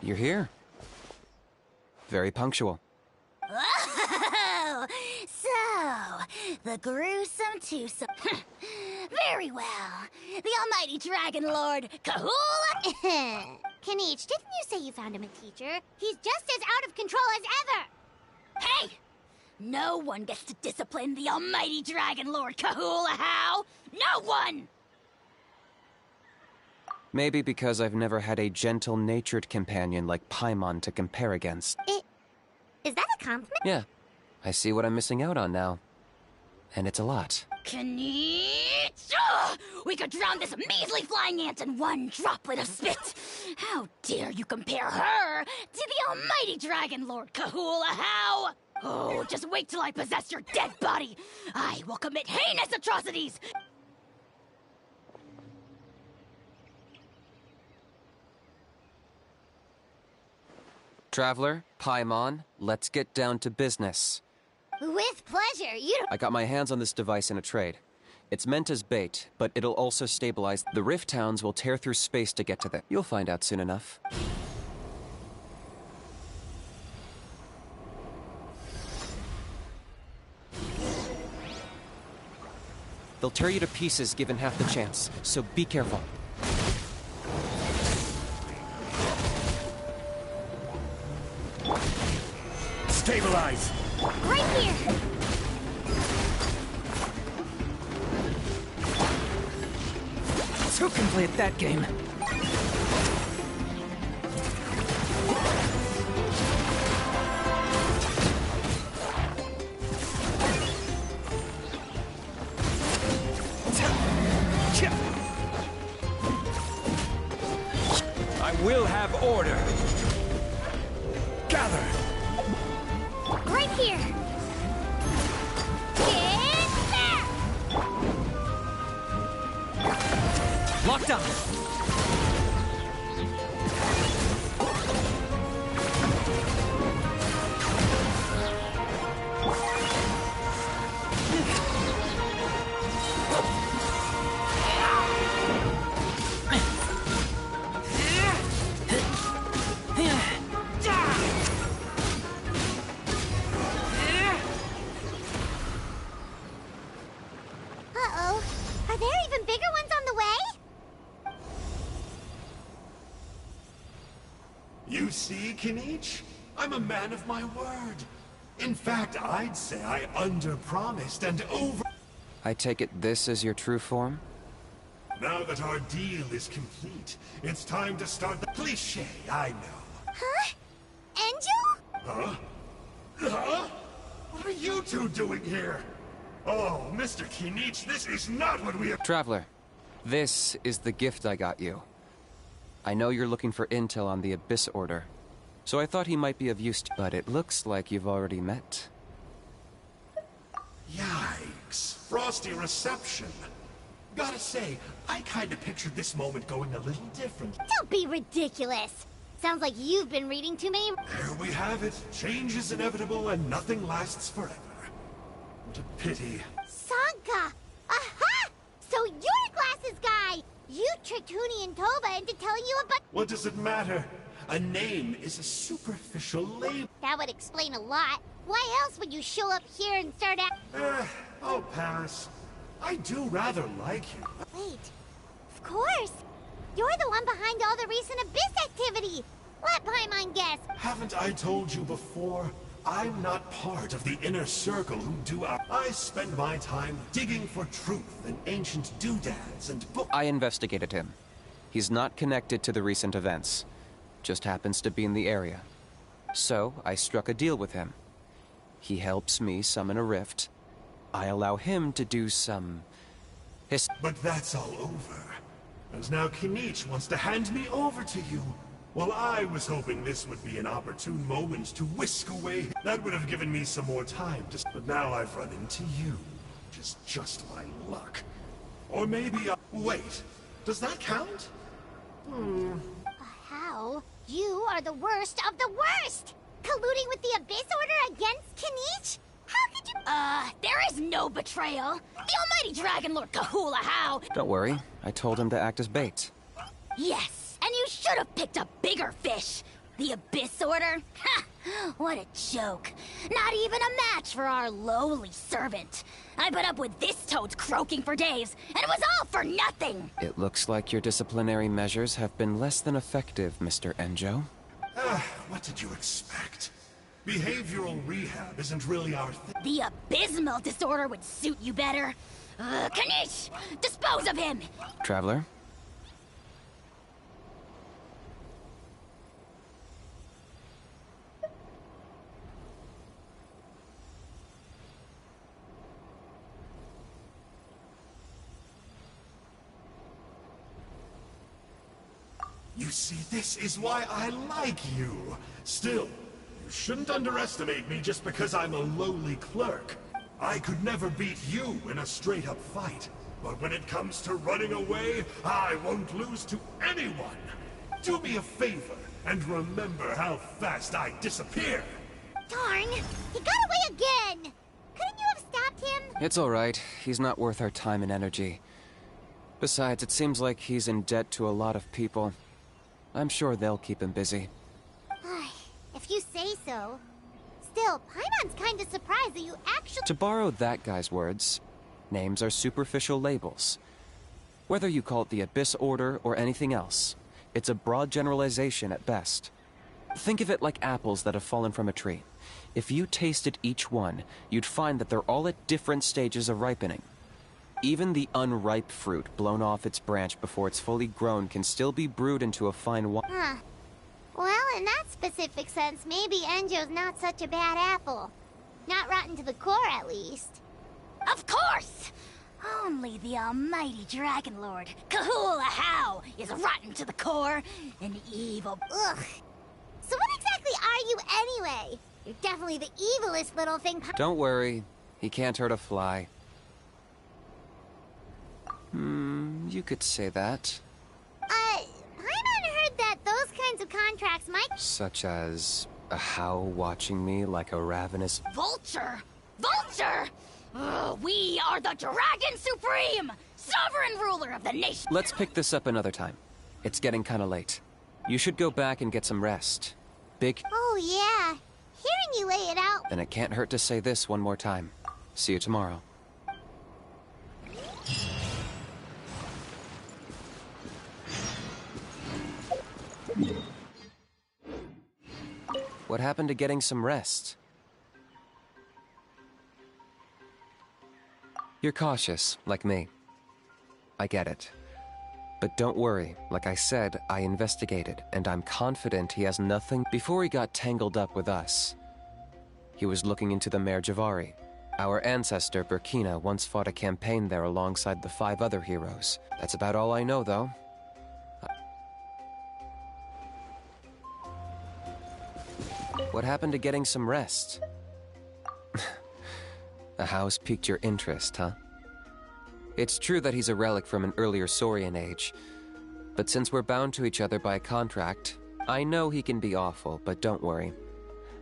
You're here. Very punctual. Oh, so, the gruesome twosome. Very well. The almighty Dragon Lord, Kahula. Kinich, didn't you say you found him a teacher? He's just as out of control as ever! Hey! No one gets to discipline the almighty Dragon Lord Kahula How! No one! Maybe because I've never had a gentle-natured companion like Paimon to compare against. Is that a compliment? Yeah. I see what I'm missing out on now. And it's a lot. Kinich! Ugh! We could drown this measly flying ant in one droplet of spit! How dare you compare her to the almighty Dragon Lord Kahula How! Oh, just wait till I possess your dead body! I will commit heinous atrocities! Traveler, Paimon, let's get down to business. With pleasure, I got my hands on this device in a trade. It's meant as bait, but it'll also stabilize. The Rift Towns will tear through space to get to them. You'll find out soon enough. They'll tear you to pieces given half the chance, so be careful. Stabilize! right here! Who can play at that game? I will have order. Gather! Right here! Get there! Locked up! Uh-oh. Are there even bigger ones on the way? You see, Kinich? I'm a man of my word. In fact, I'd say I under-promised and over... I take it this is your true form? Now that our deal is complete, it's time to start the cliché, I know. Huh? Angel? Huh? Huh? What are you two doing here? Oh, Mr. Kinich, this is not what we have— Traveler, this is the gift I got you. I know you're looking for intel on the Abyss Order, so I thought he might be of use to— but it looks like you've already met. Yikes. Frosty reception. Gotta say, I kinda pictured this moment going a little different. Don't be ridiculous. Sounds like you've been reading too many— There we have it. Change is inevitable and nothing lasts forever. What a pity. Sanka! Aha! So you're the glasses guy! You tricked Huni and Tova into telling you about— What does it matter? A name is a superficial label. That would explain a lot. Why else would you show up here and start act— I'll pass. I do rather like you. Wait. Of course! You're the one behind all the recent Abyss activity! Let Paimon guess! Haven't I told you before? I'm not part of the inner circle who do our— I spend my time digging for truth in ancient doodads and books. I investigated him. He's not connected to the recent events. Just happens to be in the area. So, I struck a deal with him. He helps me summon a rift. I allow him to do some— But that's all over. As now Kinich wants to hand me over to you. Well, I was hoping this would be an opportune moment to whisk away. That would have given me some more time to— But now I've run into you. Which is just my luck. Or maybe wait, does that count? How? You are the worst of the worst! Colluding with the Abyss Order against Kinich? How could you— There is no betrayal. The almighty Dragon Lord Kahula How— Don't worry, I told him to act as bait. Yes, and you should have picked a bigger fish. The Abyss Order? Ha! What a joke. Not even a match for our lowly servant. I put up with this toad's croaking for days, and it was all for nothing. It looks like your disciplinary measures have been less than effective, Mr. Enjo. What did you expect? Behavioral rehab isn't really our thing. The abysmal disorder would suit you better. Kinich! Dispose of him! Traveler? You see, this is why I like you. Still, you shouldn't underestimate me just because I'm a lowly clerk. I could never beat you in a straight-up fight. But when it comes to running away, I won't lose to anyone. Do me a favor and remember how fast I disappear. Darn! He got away again! Couldn't you have stopped him? It's alright. He's not worth our time and energy. Besides, it seems like he's in debt to a lot of people. I'm sure they'll keep him busy. If you say so. Still, Paimon's kinda surprised that you actually— To borrow that guy's words, names are superficial labels. Whether you call it the Abyss Order or anything else, it's a broad generalization at best. Think of it like apples that have fallen from a tree. If you tasted each one, you'd find that they're all at different stages of ripening. Even the unripe fruit blown off its branch before it's fully grown can still be brewed into a fine wine. Huh. Well, in that specific sense, maybe Enjo's not such a bad apple. Not rotten to the core, at least. Of course! Only the almighty Dragon Lord, Kahula How, is rotten to the core and evil. Ugh. So what exactly are you anyway? You're definitely the evilest little thing— Don't worry, he can't hurt a fly. You could say that. Paimon heard that those kinds of contracts might— Such as a How watching me like a ravenous— Vulture! Vulture! We are the Dragon Supreme! Sovereign ruler of the nation! Let's pick this up another time. It's getting kinda late. You should go back and get some rest. Big— Oh yeah. Hearing you lay it out— Then it can't hurt to say this one more time. See you tomorrow. What happened to getting some rest? You're cautious, like me. I get it. But don't worry, like I said, I investigated, and I'm confident he has nothing. Before he got tangled up with us, he was looking into the Mare Javari. Our ancestor, Burkina, once fought a campaign there alongside the 5 other heroes. That's about all I know, though. What happened to getting some rest? A house piqued your interest, huh? It's true that he's a relic from an earlier Saurian age, but since we're bound to each other by a contract, I know he can be awful, but don't worry.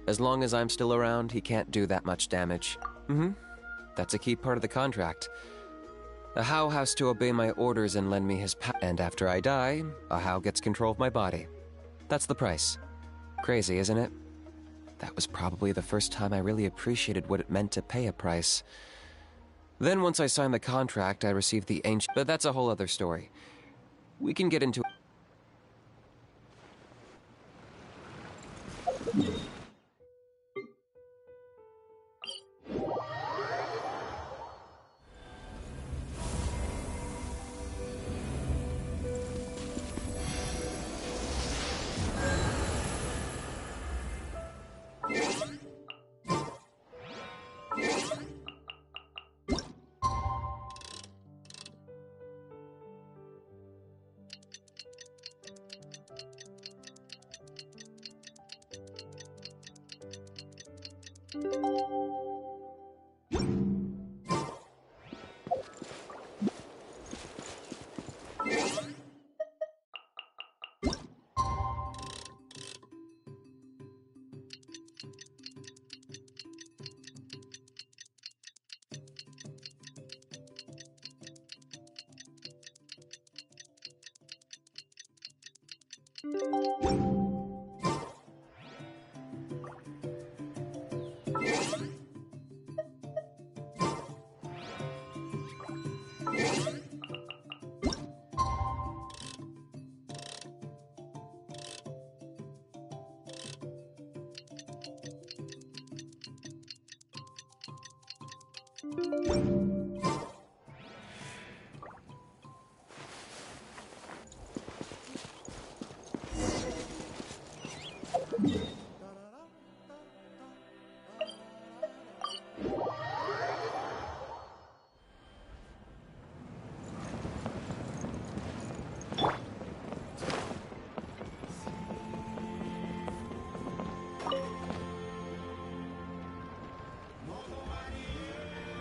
As long as I'm still around, he can't do that much damage. That's a key part of the contract. A How has to obey my orders and lend me his and after I die, a How gets control of my body. That's the price. Crazy, isn't it? That was probably the first time I really appreciated what it meant to pay a price. Then once I signed the contract, I received the ancient... But that's a whole other story. We can get into...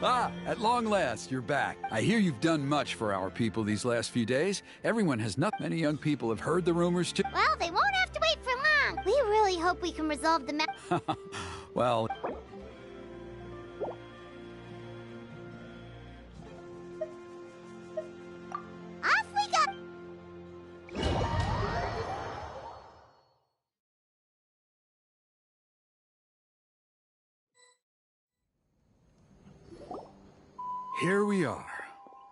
Ah, at long last, you're back. I hear you've done much for our people these last few days. Everyone has not many young people have heard the rumors too. Well, they won't have to wait for long. We really hope we can resolve the Well... Off we go! Here we are.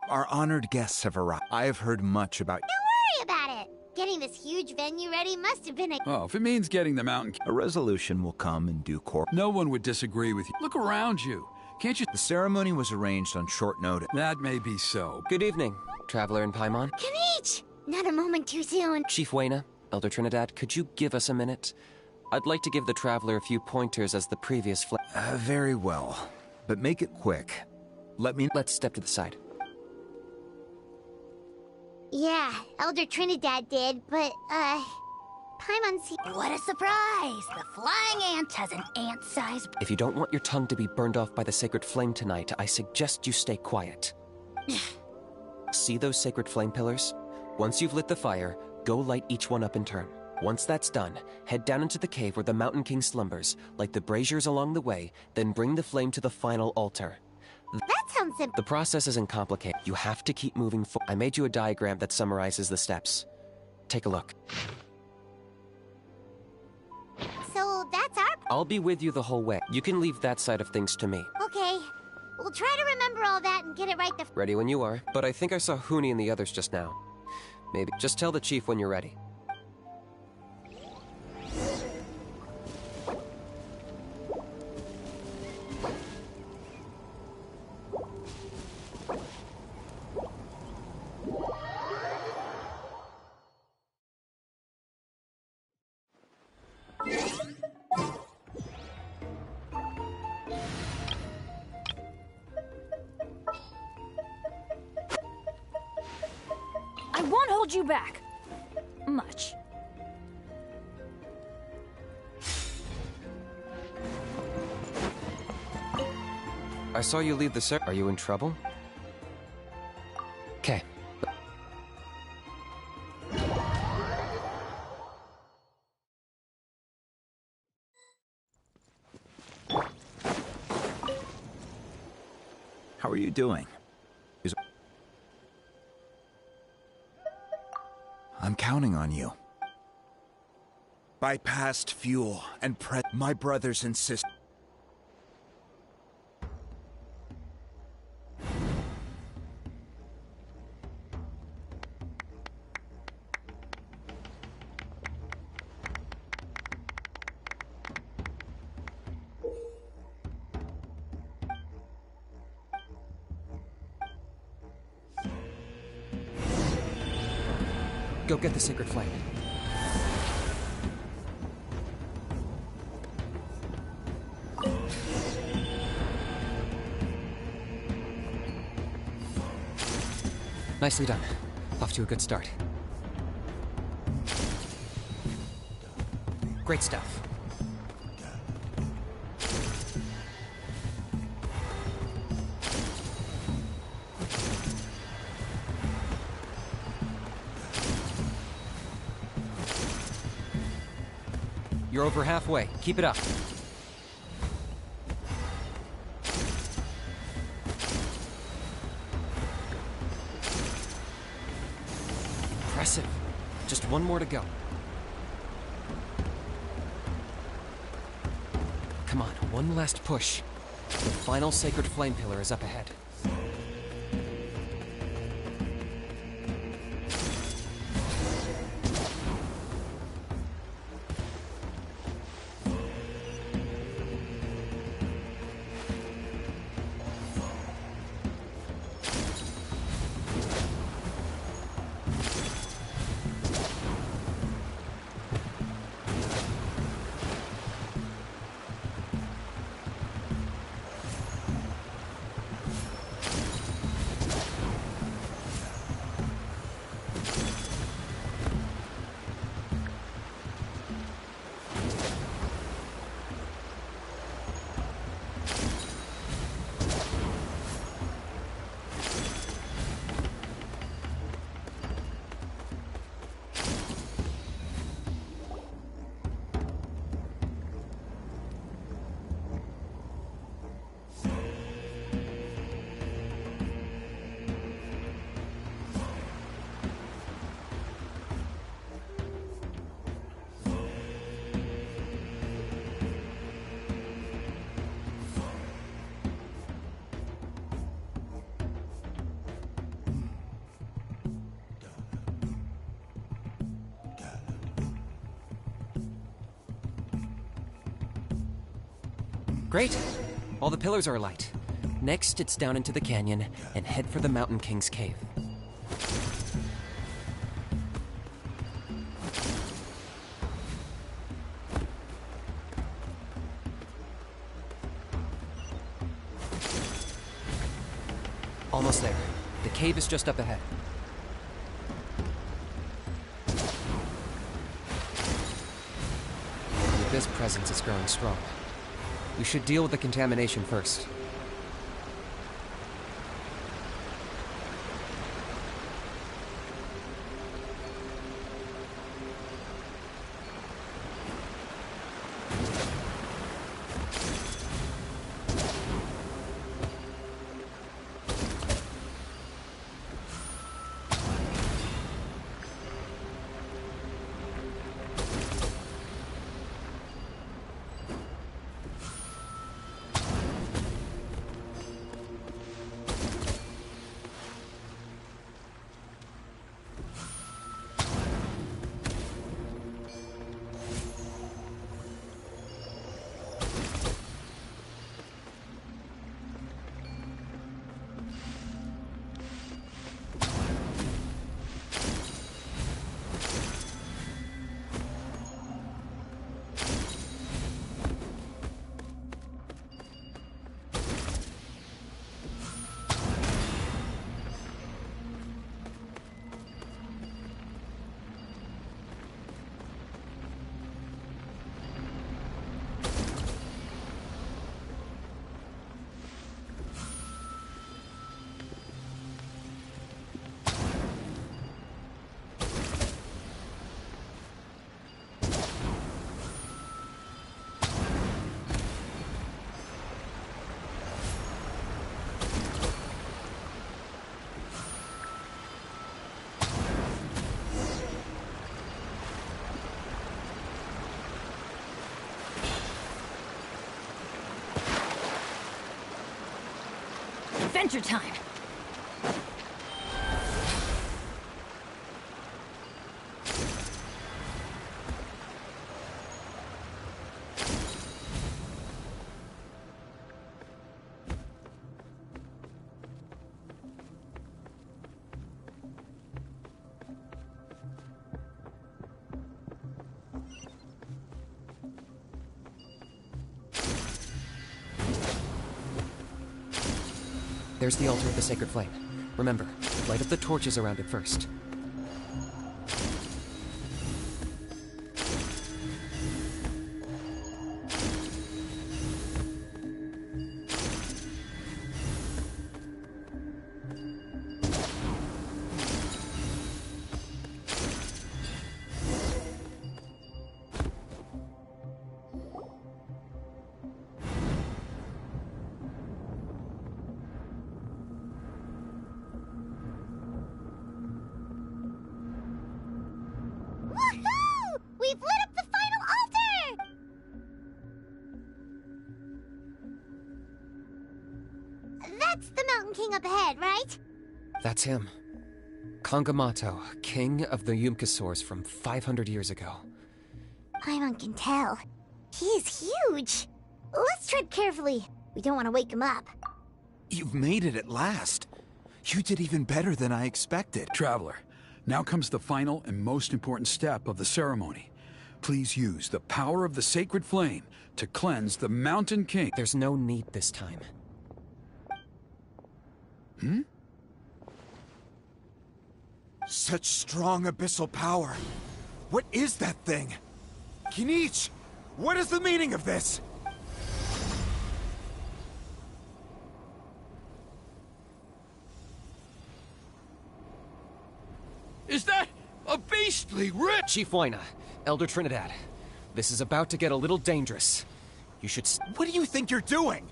Our honored guests have arrived. I have heard much about... Don't worry about it. Getting this huge venue ready must have been a... Oh, if it means getting the mountain... A resolution will come in due course. No one would disagree with you. Look around you. Can't you... The ceremony was arranged on short notice. That may be so. Good evening, Traveler in Paimon. Kinich! Not a moment too soon. Chief Wayna, Elder Trinidad, could you give us a minute? I'd like to give the Traveler a few pointers as the previous Very well. But make it quick. Let's step to the side. Yeah, Elder Trinidad did, but, Paimon see... What a surprise! The flying ant has an ant-sized... If you don't want your tongue to be burned off by the sacred flame tonight, I suggest you stay quiet. See those sacred flame pillars? Once you've lit the fire, go light each one up in turn. Once that's done, head down into the cave where the Mountain King slumbers, light the braziers along the way, then bring the flame to the final altar. That sounds simple. The process isn't complicated. You have to keep moving forward. I made you a diagram that summarizes the steps. Take a look. So that's our... I'll be with you the whole way. You can leave that side of things to me. Okay. We'll try to remember all that and get it right the... Ready when you are. But I think I saw Huni and the others just now. Maybe. Just tell the chief when you're ready. hold you back. Much. I saw you leave the Are you in trouble? Okay. How are you doing? I'm counting on you. Bypassed fuel and my brothers and sisters. Go get the sacred flame. Nicely done. Off to a good start. Great stuff. You're over halfway. Keep it up. Impressive. Just one more to go. Come on, one last push. The final sacred flame pillar is up ahead. Great. All the pillars are alight. Next, it's down into the canyon and head for the Mountain King's cave. Almost there. The cave is just up ahead. The abyss presence is growing strong. We should deal with the contamination first. adventure time. There's the altar of the sacred flame. Remember, light up the torches around it first. Woohoo! We've lit up the final altar! That's the Mountain King up ahead, right? That's him. Kangamato, king of the Yumkasaurs from 500 years ago. Paimon can tell. He is huge. Let's tread carefully. We don't want to wake him up. You've made it at last. You did even better than I expected. Traveler, now comes the final and most important step of the ceremony. Please use the power of the sacred flame to cleanse the Mountain King. There's no need this time. Hmm? Such strong abyssal power. What is that thing? Kinich, what is the meaning of this? Is that a beastly rip? Chief Wyna, Elder Trinidad, this is about to get a little dangerous. You should What do you think you're doing?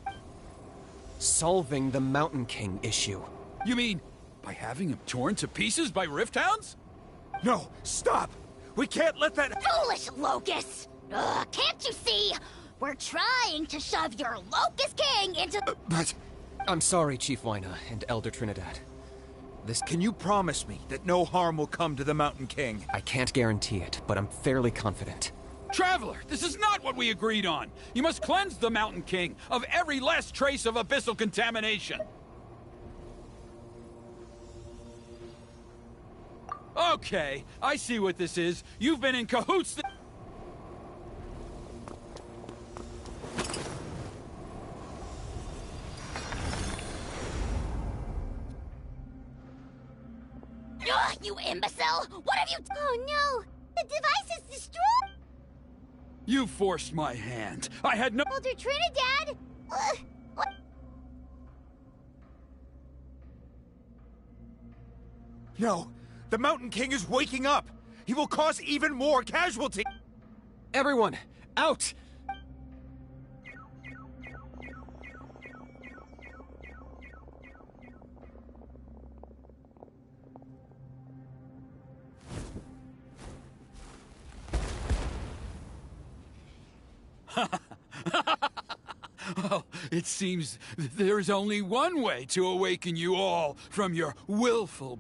solving the Mountain King issue. You mean by having him torn to pieces by Rift Hounds? No, stop! We can't let that— Foolish Locust! Ugh, can't you see? We're trying to shove your Locust King into— But I'm sorry, Chief Wyna and Elder Trinidad. can you promise me that no harm will come to the Mountain King? I can't guarantee it, but I'm fairly confident. Traveler, this is not what we agreed on. You must cleanse the Mountain King of every last trace of abyssal contamination. Okay, I see what this is. You've been in cahoots. Ugh, you imbecile! What have you— Oh no! The device is destroyed! You forced my hand. I had no— Elder Trinidad! What? No, the Mountain King is waking up. He will cause even more casualty. Everyone, out! Well, it seems there is only one way to awaken you all from your willful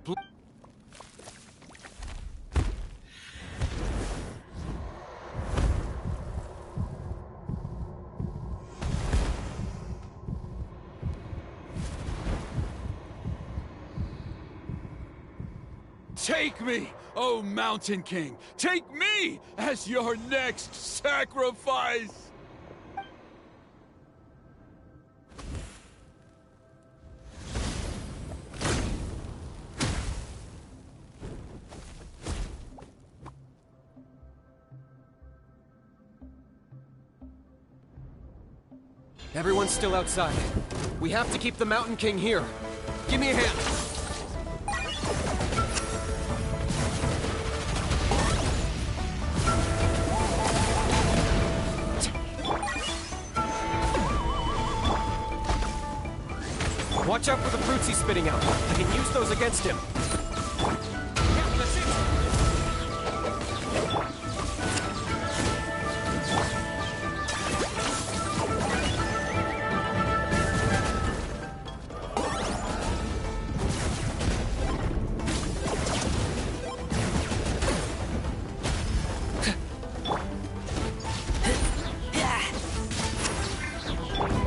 Take me, O Mountain King! Take me as your next sacrifice! Everyone's still outside. We have to keep the Mountain King here. Give me a hand. Watch out for the fruits he's spitting out. I can use those against him. Yeah, that's it.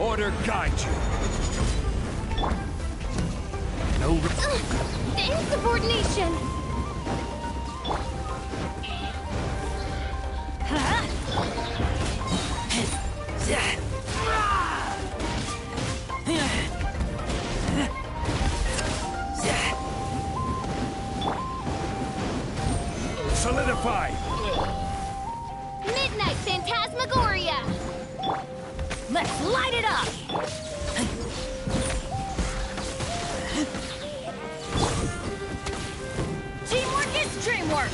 Order guide you. No. The insubordination! Solidify. Midnight Phantasmagoria! Let's light it up! Teamwork is dreamwork!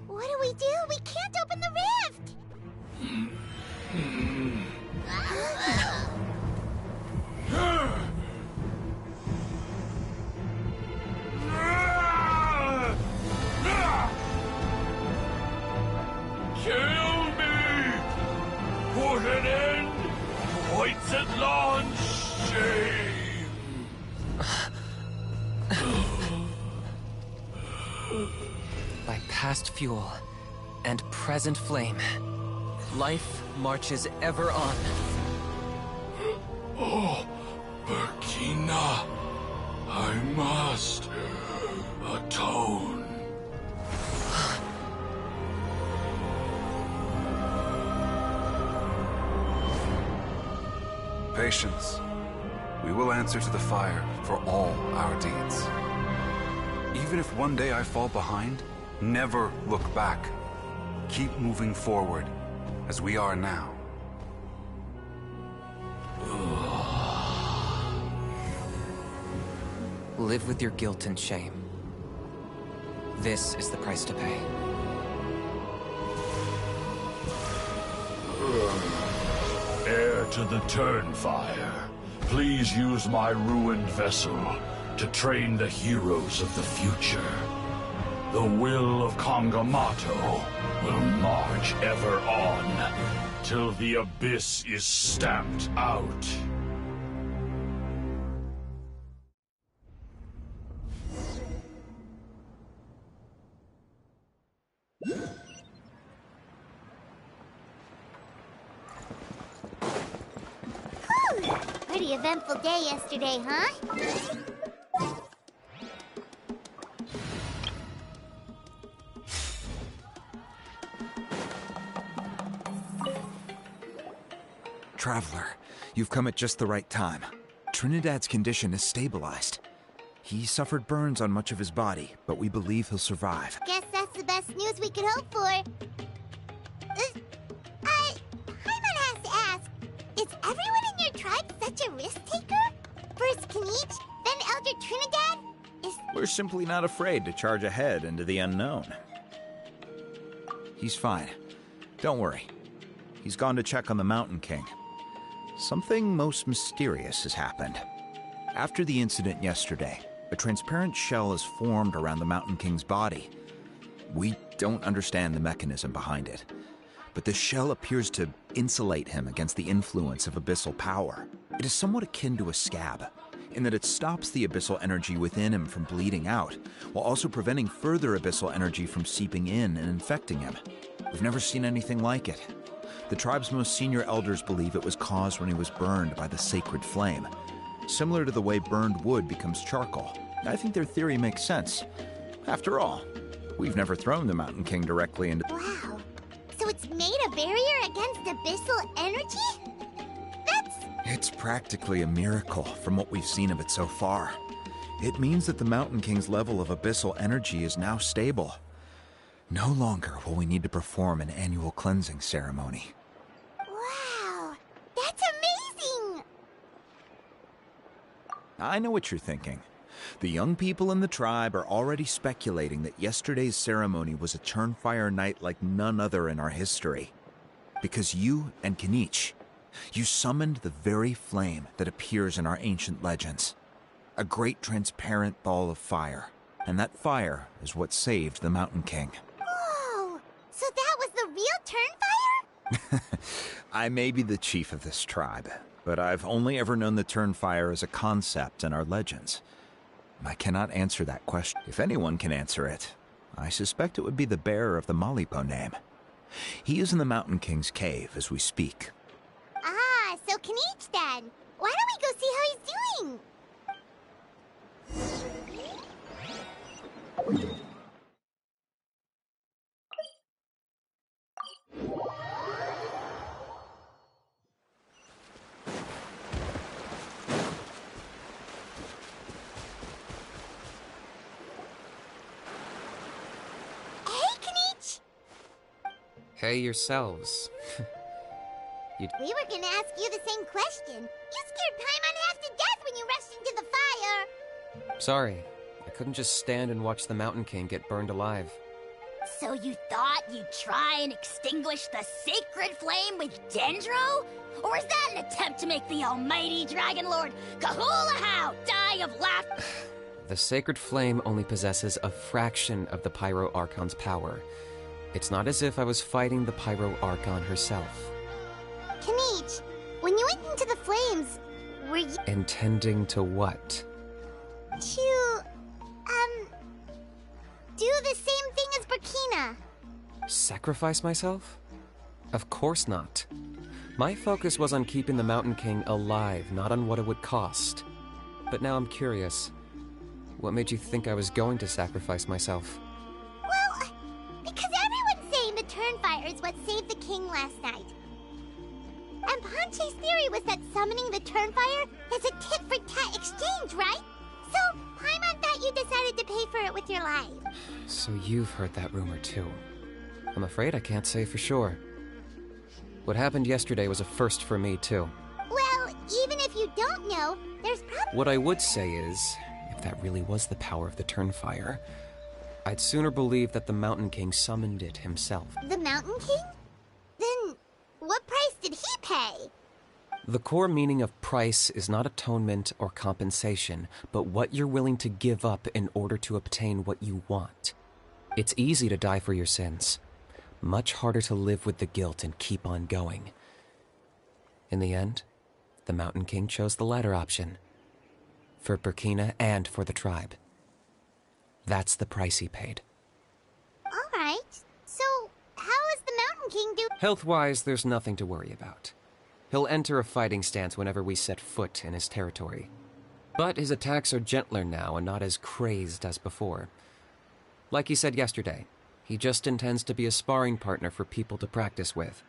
What do we do? We can't open the rift! Kill me! Put an end to Hoyt's shame! By past fuel and present flame, life marches ever on. Oh, Burkina, I must atone. Patience. We will answer to the fire for all our deeds. Even if one day I fall behind, never look back. Keep moving forward, as we are now. Live with your guilt and shame. This is the price to pay. Heir to the Turnfire, please use my ruined vessel to train the heroes of the future. The will of Kongamato will march ever on, till the abyss is stamped out. Pretty eventful day yesterday, huh? Traveler, you've come at just the right time. Trinidad's condition is stabilized. He suffered burns on much of his body, but we believe he'll survive. Guess that's the best news we could hope for. Paimon has to ask, is everyone in your tribe such a risk-taker? First Kinich, then Elder Trinidad? We're simply not afraid to charge ahead into the unknown. He's fine. Don't worry. He's gone to check on the Mountain King. Something most mysterious has happened. After the incident yesterday, a transparent shell has formed around the Mountain King's body. We don't understand the mechanism behind it, but the shell appears to insulate him against the influence of abyssal power. It is somewhat akin to a scab, in that it stops the abyssal energy within him from bleeding out, while also preventing further abyssal energy from seeping in and infecting him. We've never seen anything like it. The tribe's most senior elders believe it was caused when he was burned by the sacred flame, similar to the way burned wood becomes charcoal. I think their theory makes sense. After all, we've never thrown the Mountain King directly into... Wow. So it's made a barrier against abyssal energy? It's practically a miracle from what we've seen of it so far. It means that the Mountain King's level of abyssal energy is now stable. No longer will we need to perform an annual cleansing ceremony. Wow, that's amazing! I know what you're thinking. The young people in the tribe are already speculating that yesterday's ceremony was a Turnfire night like none other in our history. Because you and kinich You summoned the very flame that appears in our ancient legends. A great transparent ball of fire. And that fire is what saved the Mountain King. Whoa! So that was the real Turnfire? I may be the chief of this tribe, but I've only ever known the Turnfire as a concept in our legends. I cannot answer that question. If anyone can answer it, I suspect it would be the bearer of the Malipo name. He is in the Mountain King's cave as we speak. Ah, so kinich then. Why don't we go see how he's doing? Hey, kinich! Hey yourselves. We were gonna ask you the same question. You scared Paimon half to death when you rushed into the fire. Sorry, I couldn't just stand and watch the Mountain King get burned alive. So you thought you'd try and extinguish the sacred flame with Dendro? Or is that an attempt to make the almighty Dragon Lord Kahulahau die of laughter? The sacred flame only possesses a fraction of the Pyro Archon's power. It's not as if I was fighting the Pyro Archon herself. Kinich, when you went into the flames, were you... Intending to what? to, do the same thing as Burkina? Sacrifice myself? Of course not. My focus was on keeping the Mountain King alive, not on what it would cost. But now I'm curious. What made you think I was going to sacrifice myself? Well, because everyone's saying the Turnfire is what saved the king last night. And Ponche's theory was that summoning the Turnfire is a tit-for-tat exchange, right? So, Paimon thought you decided to pay for it with your life. So you've heard that rumor too. I'm afraid I can't say for sure. What happened yesterday was a first for me too. Well, even if you don't know, there's probably... What I would say is, if that really was the power of the Turnfire, I'd sooner believe that the Mountain King summoned it himself. The Mountain King? Then, what price did he pay? The core meaning of price is not atonement or compensation, but what you're willing to give up in order to obtain what you want. It's easy to die for your sins. Much harder to live with the guilt and keep on going. In the end, the Mountain King chose the latter option. For Burkina and for the tribe. That's the price he paid. Alright, so how is the Mountain King do... Health-wise, there's nothing to worry about. He'll enter a fighting stance whenever we set foot in his territory. But his attacks are gentler now and not as crazed as before. Like he said yesterday, he just intends to be a sparring partner for people to practice with.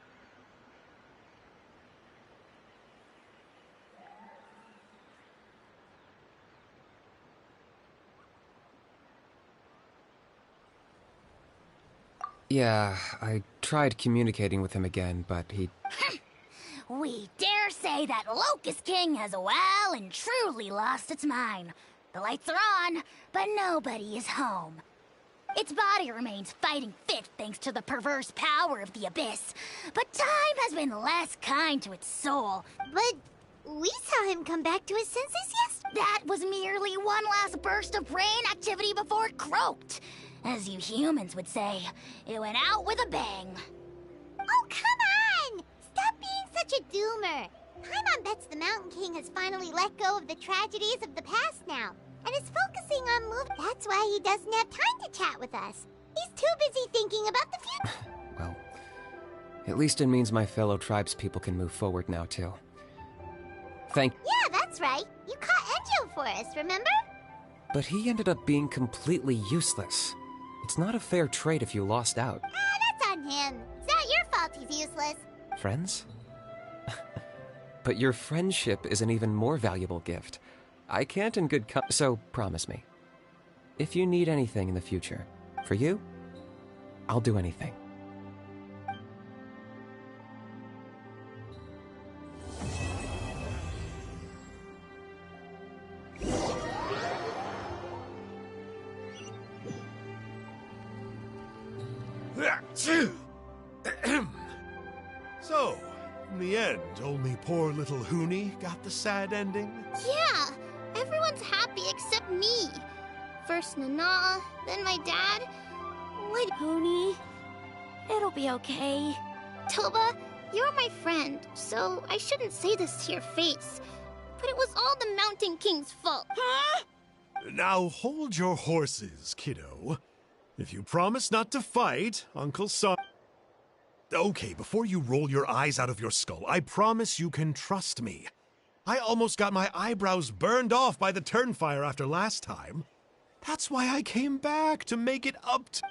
Yeah, I tried communicating with him again, but he... We dare say that Locust King has well and truly lost its mind. The lights are on, but nobody is home. Its body remains fighting fit thanks to the perverse power of the Abyss, but time has been less kind to its soul. But we saw him come back to his senses yesterday. That was merely one last burst of brain activity before it croaked. As you humans would say, it went out with a bang. Oh, come on! Stop being such a doomer. Paimon bets the Mountain King has finally let go of the tragedies of the past now, and is focusing on move. That's why he doesn't have time to chat with us. He's too busy thinking about the future. Well, at least it means my fellow tribespeople can move forward now, too. Yeah, that's right. You caught Enjo for us, remember? But he ended up being completely useless. It's not a fair trade if you lost out. That's on him. It's not your fault he's useless. Friends? But your friendship is an even more valuable gift. I can't in good so promise me. If you need anything in the future, for you, I'll do anything. So, In the end, only poor little Huni got the sad ending. Yeah, everyone's happy except me. First Nana, then my dad. What? Honey, it'll be okay. Toba, you're my friend, so I shouldn't say this to your face. But it was all the Mountain King's fault. Huh? Now hold your horses, kiddo. If you promise not to fight, Uncle Son... Okay, before you roll your eyes out of your skull, I promise you can trust me. I almost got my eyebrows burned off by the Turnfire after last time. That's why I came back, to make it up to...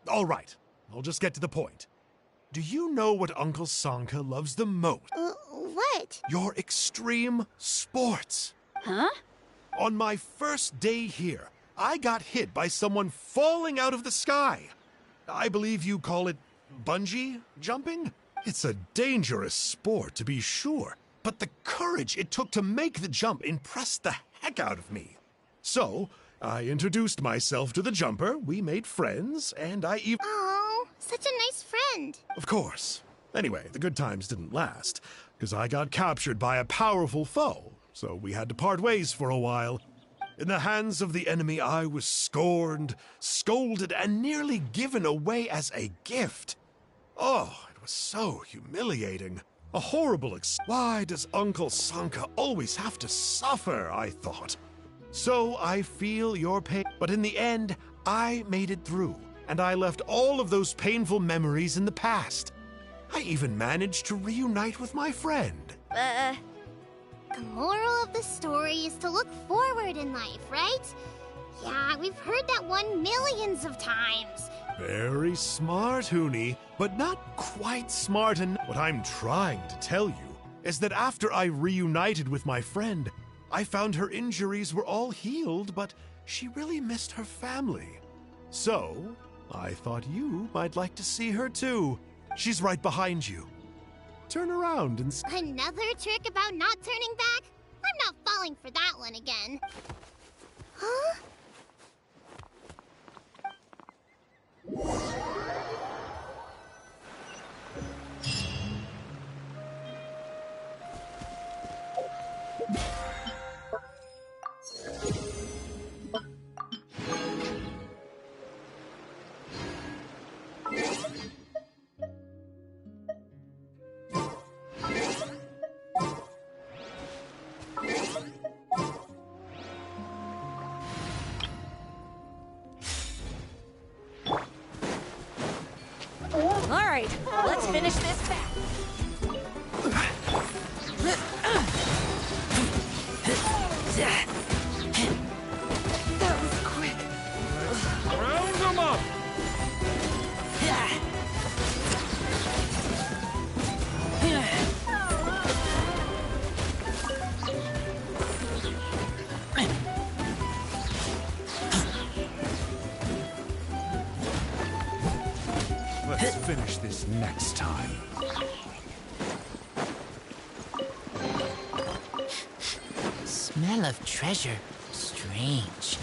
All right, I'll just get to the point. Do you know what Uncle Sanka loves the most? What? Your extreme sports. Huh? On my first day here, I got hit by someone falling out of the sky. I believe you call it bungee jumping? It's a dangerous sport, to be sure, but the courage it took to make the jump impressed the heck out of me. So, I introduced myself to the jumper, we made friends, and I even... Oh, such a nice friend. Of course. Anyway, the good times didn't last, because I got captured by a powerful foe, so we had to part ways for a while. In the hands of the enemy, I was scorned, scolded, and nearly given away as a gift. Oh, it was so humiliating. A horrible Why does Uncle Sanka always have to suffer, I thought. So I feel your pain, but in the end, I made it through, and I left all of those painful memories in the past. I even managed to reunite with my friend. The moral of the story is to look forward in life, right? Yeah, we've heard that one millions of times. Very smart, Huni, but not quite smart enough. What I'm trying to tell you is that after I reunited with my friend, I found her injuries were all healed, but she really missed her family. So, I thought you might like to see her too. She's right behind you. Turn around and... Another trick about not turning back? I'm not falling for that one again. Huh? All right, let's finish this back. That was quick. Round them up! Let's finish this next time. Smell of treasure. Strange.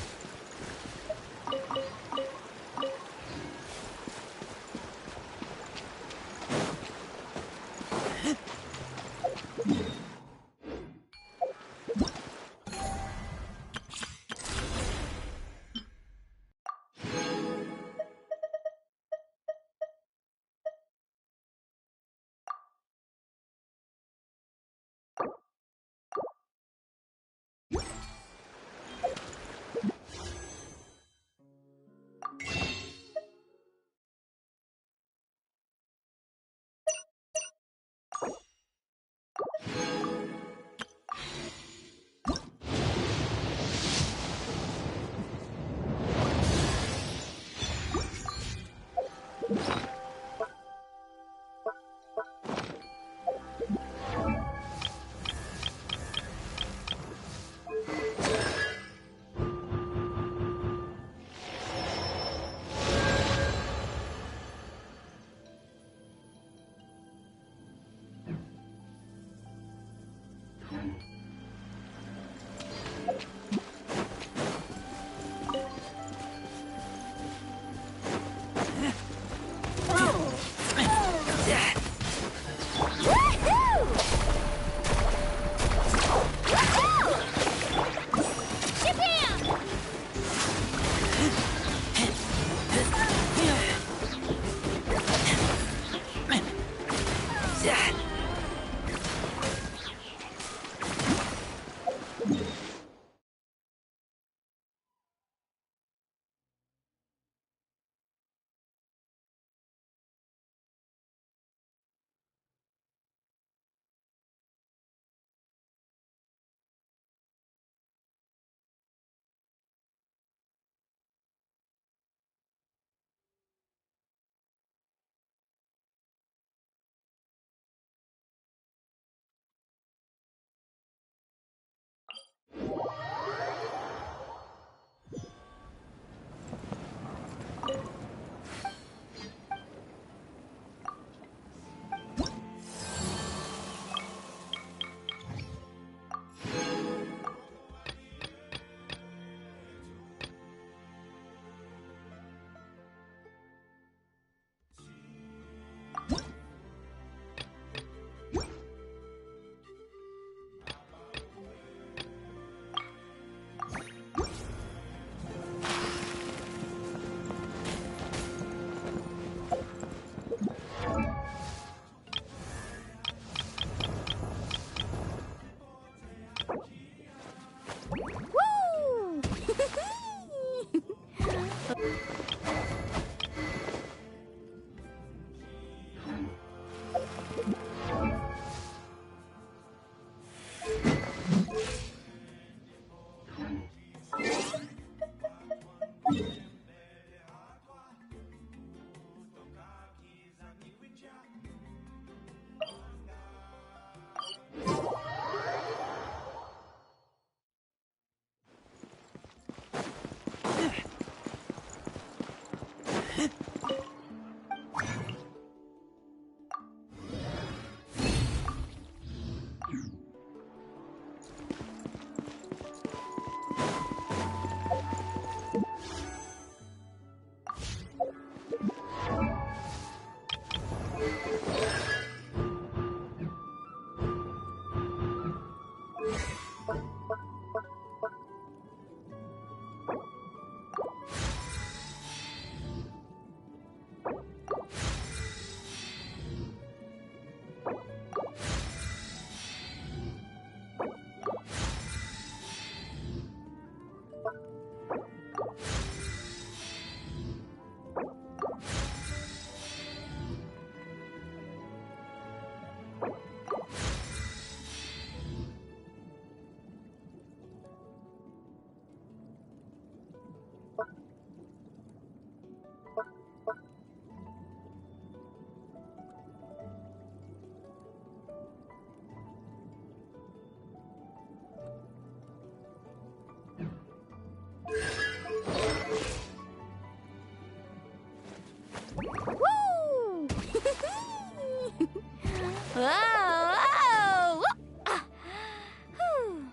Whoa! Whew.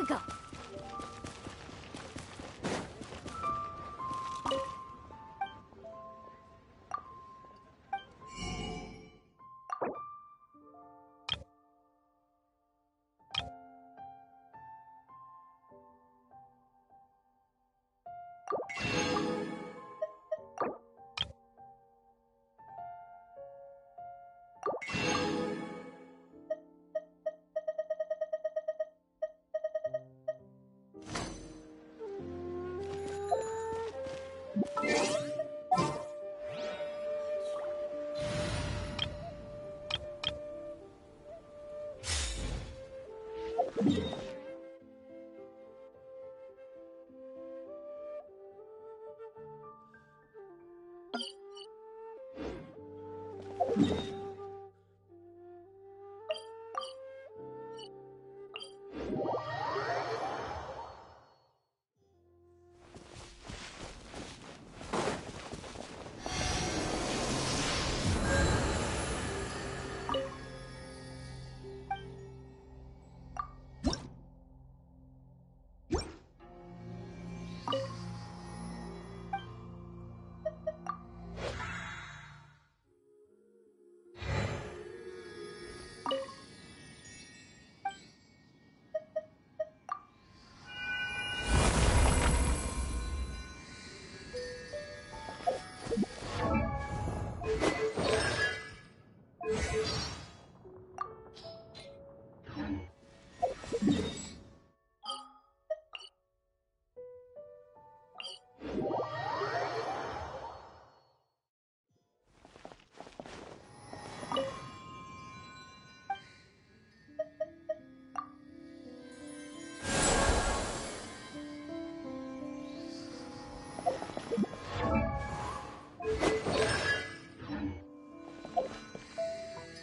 we go.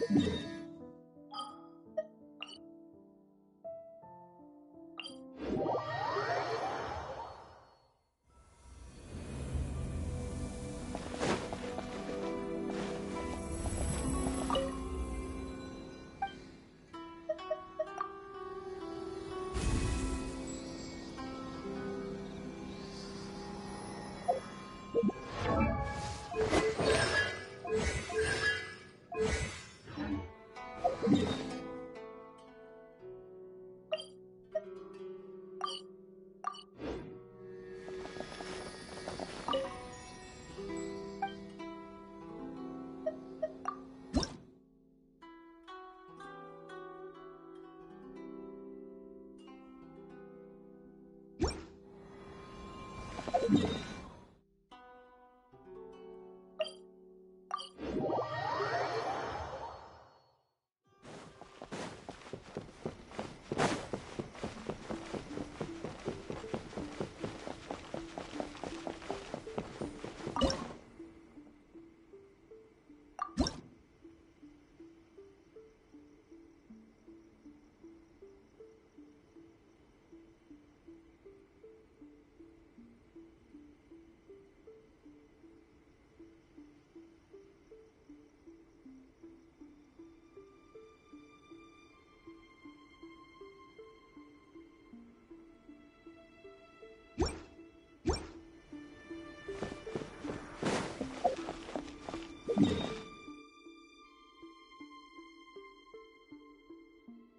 you